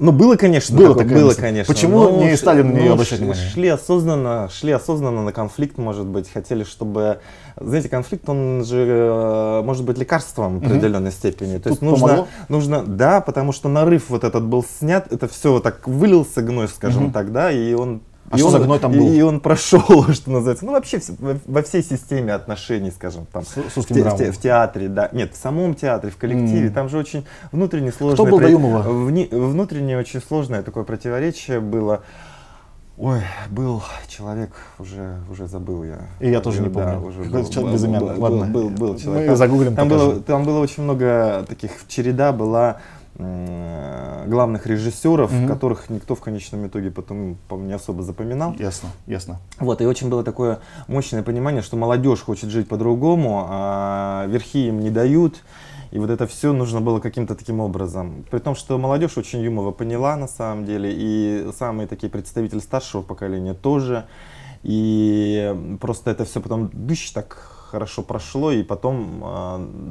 Ну, было, конечно. Было, конечно. Почему не стали на нее обращать внимание? Шли осознанно на конфликт, может быть. Хотели, чтобы... Знаете, конфликт, он же может быть лекарством в определенной степени. То есть нужно... Да, потому что нарыв вот этот был снят, это все так вылился гной, скажем так, да, и он... что за гной там был? И он прошел, что называется, ну вообще во всей системе отношений, скажем, там, в театре, да, нет, в самом театре, в коллективе, там же очень внутренне сложное... Кто был до Юмова? Внутренне очень сложное такое противоречие было. Ой, был человек, уже забыл я. И я тоже не помню. Какой-то человек безымянный, ладно. Был человек. Мы загуглим, там было очень много таких, череда была главных режиссеров, которых никто в конечном итоге потом не особо запоминал. Ясно. Вот, и очень было такое мощное понимание, что молодежь хочет жить по-другому, а верхи им не дают. И вот это все нужно было каким-то таким образом. При том, что молодежь очень Юмова поняла на самом деле, и самые такие представители старшего поколения тоже. И просто это все потом так хорошо прошло, и потом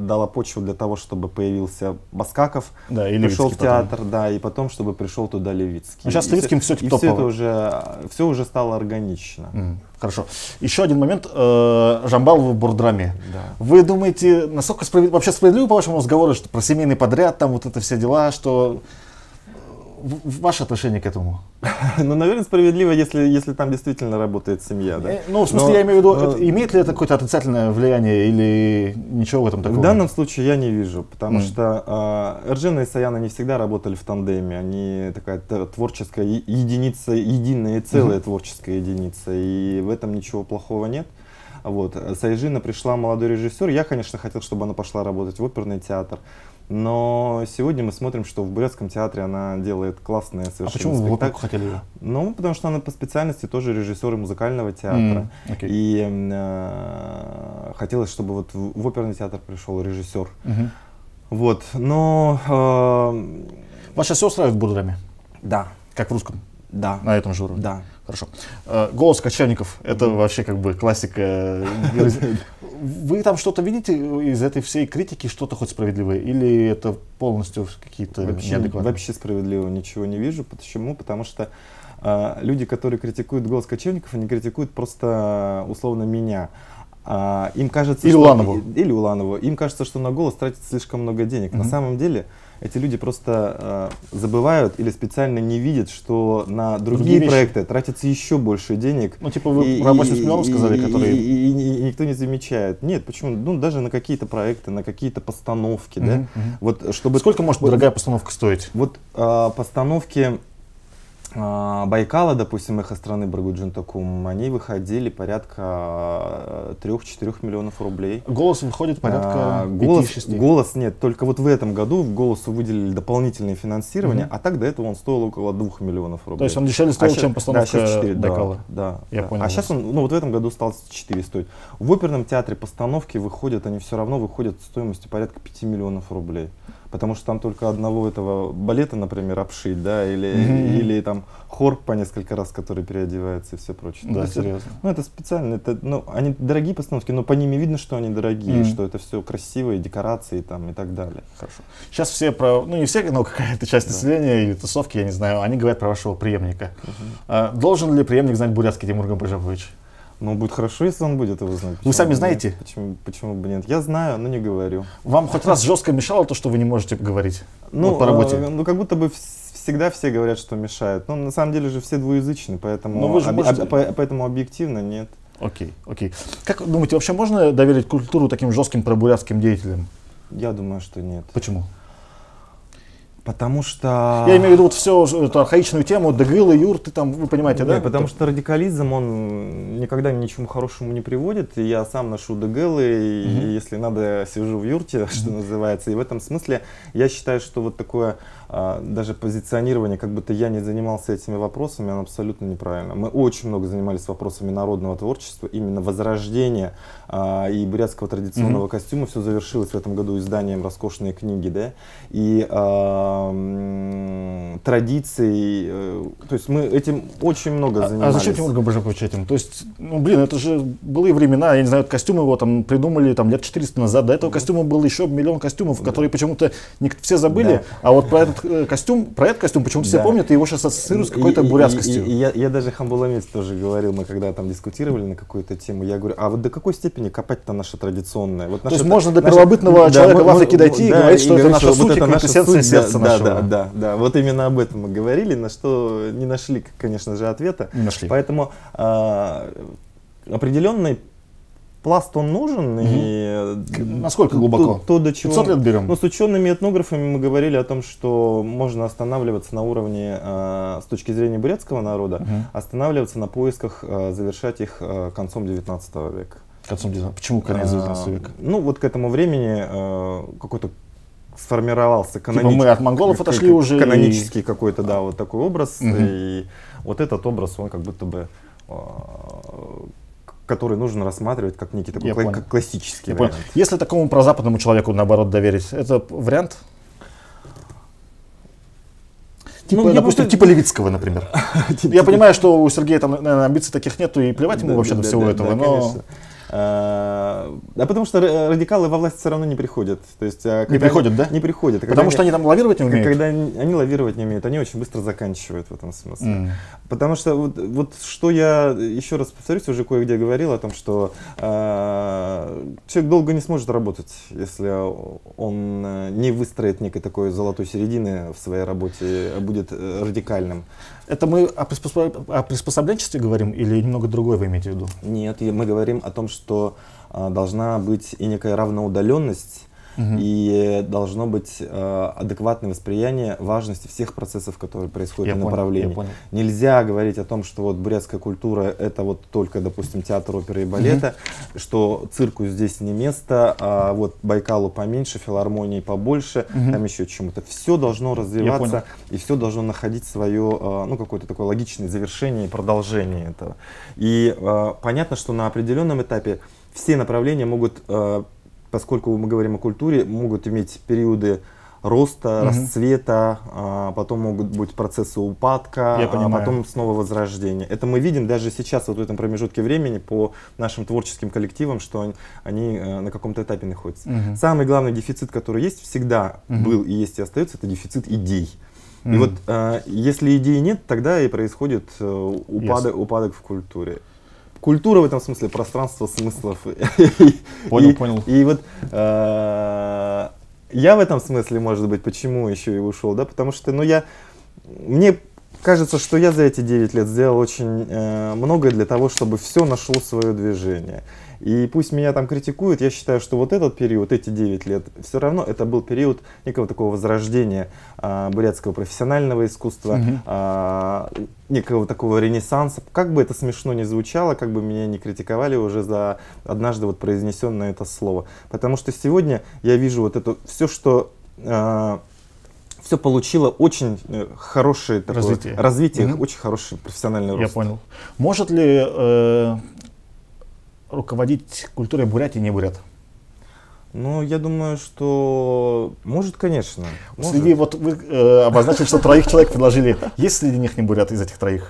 дало почву для того, чтобы появился Баскаков, да, и пришел в театр, потом. Да, и потом, чтобы пришел туда Левицкий. Но сейчас с Левицким все топово. И все это уже стало органично. Хорошо. Еще один момент. Жамбалов в Бурдраме. Да. Вы думаете, насколько вообще справедливо по вашему разговору, что про семейный подряд, там вот это все дела, что... Ваше отношение к этому? Ну, наверное, справедливо, если там действительно работает семья, да? Ну, в смысле, я имею в виду, имеет ли это какое-то отрицательное влияние или ничего в этом такого? В данном случае я не вижу, потому что Эрджена и Саяна не всегда работали в тандеме, они такая творческая единица, единая и целая творческая единица, и в этом ничего плохого нет. Вот. Сайжина пришла молодой режиссер, я, конечно, хотел, чтобы она пошла работать в оперный театр. Но сегодня мы смотрим, что в Бурятском театре она делает классные совершенно спектакли. А почему вы в оперу хотели ее? Ну, потому что она по специальности тоже режиссер музыкального театра. И хотелось, чтобы вот в оперный театр пришел режиссер. Вот, но... Вас сейчас все устраивает в Бурдраме? Да. Как в русском? Да. На этом же уровне? Да. Хорошо. Голос кочевников, это вообще как бы классика. Вы там что-то видите из этой всей критики, что-то хоть справедливое? Или это полностью какие-то неадекватные? Вообще справедливого ничего не вижу. Почему? Потому что люди, которые критикуют голос кочевников, они критикуют просто условно меня. Им кажется, или Уланову. Или Уланову. Им кажется, что на голос тратится слишком много денег. На самом деле эти люди просто забывают или специально не видят, что на другие проекты тратится еще больше денег. Ну, типа вы про 80 миллионов сказали, которые... И никто не замечает. Нет, почему? Ну, даже на какие-то проекты, на какие-то постановки. Да? Вот, чтобы... Сколько может дорогая постановка стоить? Вот постановки Байкала, допустим, «Эхо страны» Баргуджин-Такум, они выходили порядка 3-4 миллионов рублей. «Голос» выходит порядка «Голос» нет, только вот в этом году в «Голосу» выделили дополнительное финансирование, а так до этого он стоил около 2 миллионов рублей. То есть он дешевле стоил, чем постановка да, 4, Байкала? Да. Я понял. А сейчас он, ну вот в этом году стал 4 стоить. В оперном театре постановки выходят, они все равно выходят стоимостью порядка 5 миллионов рублей. Потому что там только одного этого балета, например, обшить, да, или там хор по несколько раз, который переодевается и все прочее. Да, ну, серьезно. Это специально, ну, они дорогие постановки, но по ними видно, что они дорогие, что это все красивые декорации там и так далее. Хорошо. Сейчас все про, ну не все, но какая-то часть населения или тусовки, я не знаю, они говорят про вашего преемника. Должен ли преемник знать бурятский Тимур Гамбаржапович? Ну, будет хорошо, если он будет его знать. Вы сами знаете? Почему бы нет? Я знаю, но не говорю. Вам хоть раз жестко мешало то, что вы не можете говорить ну, вот по работе? Ну, как будто бы всегда все говорят, что мешает. Но на самом деле же все двуязычны, поэтому, поэтому объективно нет. Окей. Как думаете, вообще можно доверить культуру таким жестким пробурятским деятелям? Я думаю, что нет. Почему? Потому что... Я имею в виду вот всю эту архаичную тему, дегылы, юрты, там, вы понимаете, да? Потому что радикализм, он никогда ни к чему хорошему не приводит. И я сам ношу дегылы, и если надо, сижу в юрте, что называется. И в этом смысле я считаю, что вот такое даже позиционирование, как будто я не занимался этими вопросами, оно абсолютно неправильно. Мы очень много занимались вопросами народного творчества, именно возрождения и бурятского традиционного костюма. Все завершилось в этом году изданием «Роскошные книги», да, и традиций, то есть мы этим очень много занимались. А зачем Тимур Гамбаржапович этим? То есть, ну блин, это же былые времена, я не знаю, костюмы его там придумали там лет 400 назад, до этого костюма был еще миллион костюмов, которые почему-то все забыли, а вот про этот костюм почему-то все помнят, и его сейчас ассоциируют с какой-то бурятскостью. Я даже Хамбуламец тоже говорил, мы когда там дискутировали на какую-то тему, я говорю, а вот до какой степени копать-то наше традиционное? Вот то есть можно до первобытного человека в Африке дойти и говорить, что это наша суть, квинтэссенция сердца нашего. Да, вот именно об этом мы говорили, на что не нашли, конечно же, ответа. Не нашли. Поэтому определенный пласт он нужен. И насколько глубоко? То, до чего, 500 лет берем? Ну, с учеными этнографами мы говорили о том, что можно останавливаться на уровне, с точки зрения бурятского народа, останавливаться на поисках, завершать их концом 19 века. Почему конец 19 века? Ну, вот к этому времени какой-то сформировался мы от монголов отошли уже. Канонический какой-то, да, вот такой образ. И вот этот образ, он как будто бы, который нужно рассматривать как некий такой классический вариант. Если такому прозападному человеку, наоборот, доверить, это вариант? Типа Левицкого, например. Я понимаю, что у Сергея там, наверное, амбиций таких нету, и плевать ему вообще на всего этого, но... Да, потому что радикалы во власть все равно не приходят. То есть, не приходят, да? Не приходят. Потому что они там лавировать не умеют? Когда они лавировать не умеют, они очень быстро заканчивают в этом смысле. Потому что вот что я еще раз повторюсь, уже кое-где говорил о том, что человек долго не сможет работать, если он не выстроит некой такой золотой середины в своей работе, будет радикальным. Это мы о приспособленчестве говорим или немного другое вы имеете в виду? Нет, мы говорим о том, что должна быть и некая равноудаленность, и должно быть адекватное восприятие важности всех процессов, которые происходят в направлении. Нельзя говорить о том, что вот бурятская культура это вот только, допустим, театр оперы и балета, что цирку здесь не место, а вот Байкалу поменьше, филармонии побольше, там еще чему-то. Все должно развиваться и все должно находить свое, ну, какое-то такое логичное завершение и продолжение этого. И понятно, что на определенном этапе все направления могут, поскольку мы говорим о культуре, могут иметь периоды роста, расцвета, потом могут быть процессы упадка, а потом снова возрождения. Это мы видим даже сейчас, вот в этом промежутке времени, по нашим творческим коллективам, что они на каком-то этапе находятся. Самый главный дефицит, который есть, всегда был и есть и остается, это дефицит идей. И вот если идей нет, тогда и происходит упадок в культуре. Культура в этом смысле пространство смыслов. Понял. И вот я в этом смысле, может быть, почему еще и ушел, да, потому что, мне кажется, что я за эти 9 лет сделал очень многое для того, чтобы все нашло свое движение. И пусть меня там критикуют, я считаю, что вот этот период, эти 9 лет, все равно это был период некого такого возрождения бурятского профессионального искусства, некого такого ренессанса. Как бы это смешно ни звучало, как бы меня не критиковали уже за однажды вот произнесенное это слово. Потому что сегодня я вижу вот это все, что все получило очень хорошее такое развитие, очень хороший профессиональный рост. Я понял. Может ли руководить культурой Бурятии не бурят? Ну, я думаю, что может, конечно. Может. Среди, вот вы обозначили, что 3 человек предложили. Есть среди них не бурят из этих 3?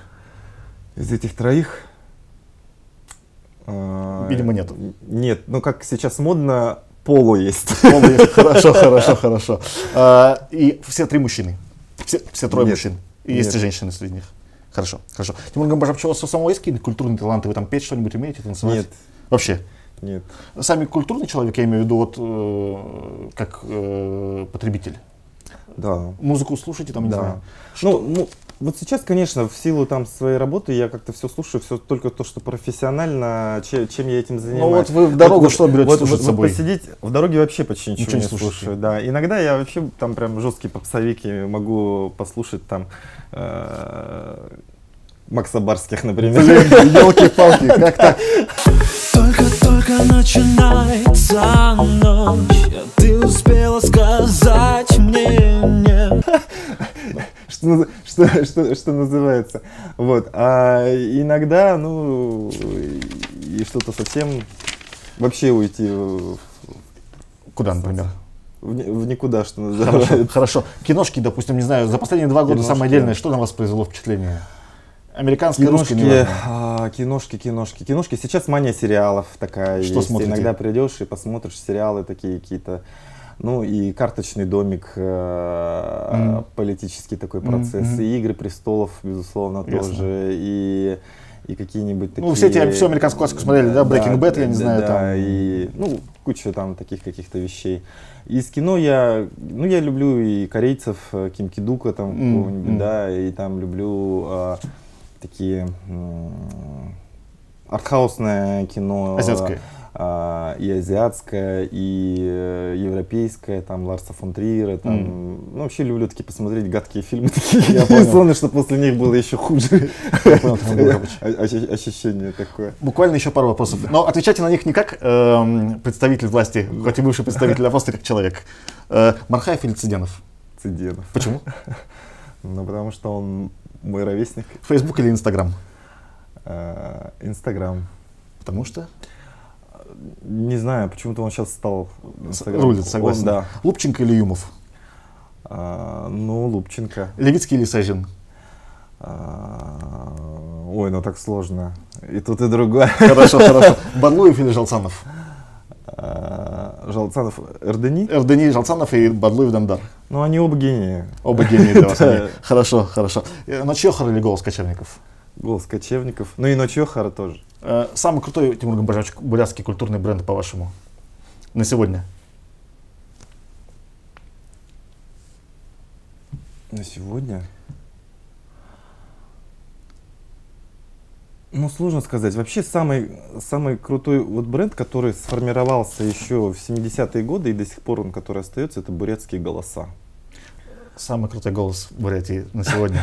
Из этих 3? Видимо, нет. Нет, ну как сейчас модно, полу есть. Хорошо, хорошо, хорошо. И все 3 мужчины? Все 3 мужчин? И есть и женщины среди них? Хорошо, хорошо. Тимур Гамбажович, у вас у самого есть какие-то культурные таланты? Вы там петь что-нибудь умеете, танцевать? Нет. Вообще? Нет. Сами культурный человек, я имею в виду, вот как потребитель? Да. Музыку слушаете там, не знаю? Ну, вот сейчас, конечно, в силу там своей работы я как-то все слушаю, все только то, что профессионально, чем я этим занимаюсь. Ну вот вы в дорогу что берете слушать с собой? Посидеть в дороге вообще почти ничего не слушаете? слушаю. Да. Иногда я вообще там прям жесткие попсовики могу послушать там Макса Барских, например. Блин, елки-палки, как так? Только начинается ночь, а ты успела сказать мне нет. Что называется. Вот. А иногда, ну, и что-то совсем вообще уйти Куда, например? в никуда, что называется. Хорошо. Киношки, допустим, не знаю, за последние 2 года самое отдельное, что на вас произвело впечатление? Американские, русские, киношки. Сейчас мания сериалов такая что есть. Смотрите? Иногда придешь и посмотришь сериалы такие какие-то. Ну и «Карточный домик», политический такой процесс, и «Игры престолов», безусловно, тоже, и какие-нибудь такие... Ну, все всю американскую классику смотрели, да? Breaking Bad, я не знаю, там... Да, и, ну, куча там таких каких-то вещей. Из кино я люблю и корейцев, Ким Ки Дука там какого-нибудь, да, и там люблю такие артхаусное кино. Азиатское. И азиатское, и европейское, там Ларса фон Триера, там, ну вообще люблю такие посмотреть гадкие фильмы, такие анимационные, что после них было еще хуже. Ощущение такое. Буквально еще пару вопросов. Но отвечайте на них не как представитель власти, хоть и бывший представитель, а просто как человек. Мархаев или Цыденов? Цыденов. Почему? Ну потому что он мой ровесник. Фейсбук или Инстаграм? Инстаграм. Потому что? Не знаю, почему-то он сейчас стал рулит, согласен. Да. Лубченко или Юмов? Ну, Лубченко. Левицкий или Сажин? Ой, ну так сложно. И тут, и другое. Хорошо, хорошо. Бадлуев или Жалцанов? Жалцанов, Эрдени? Эрдени, Жалцанов и Бадлуев, Дамдар. Ну, они оба гении. Оба гении для вас. Хорошо, хорошо. Ночьехар или Голос Кочевников? Голос Кочевников. Ну и Ночьехара тоже. Самый крутой, Тимур Гамбажович, бурятский культурный бренд, по-вашему, на сегодня? На сегодня? Ну, сложно сказать. Вообще, самый крутой вот бренд, который сформировался еще в 70-е годы и до сих пор он, который остается, это бурятские голоса. Самый крутой голос Бурятии на сегодня?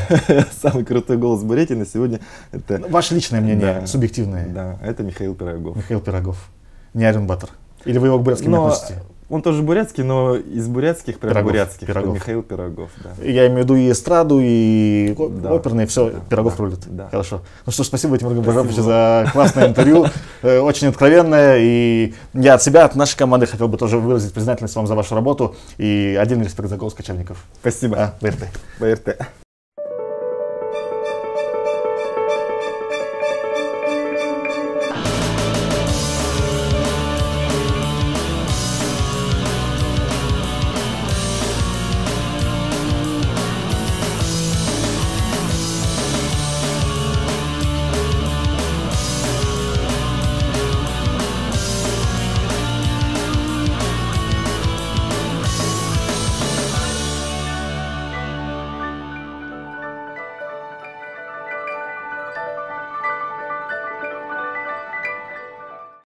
Самый крутой голос Бурятии на сегодня это... Ваше личное мнение, субъективное? Да, это Михаил Пирогов. Михаил Пирогов. Не Арен Батор. Или вы его к бурятским не относите? Он тоже бурятский, но из бурятских, прям бурятских. Пирогов. Михаил Пирогов, да. Я имею в виду и эстраду, и оперные, все, да, Пирогов да, рулит. да. Хорошо. Ну что ж, спасибо, Тимур Гамбажович, за классное интервью. Очень откровенное. И я от себя, от нашей команды хотел бы тоже выразить признательность вам за вашу работу. И отдельный респект за голос Кочевников. Спасибо. ВРТ. ВРТ.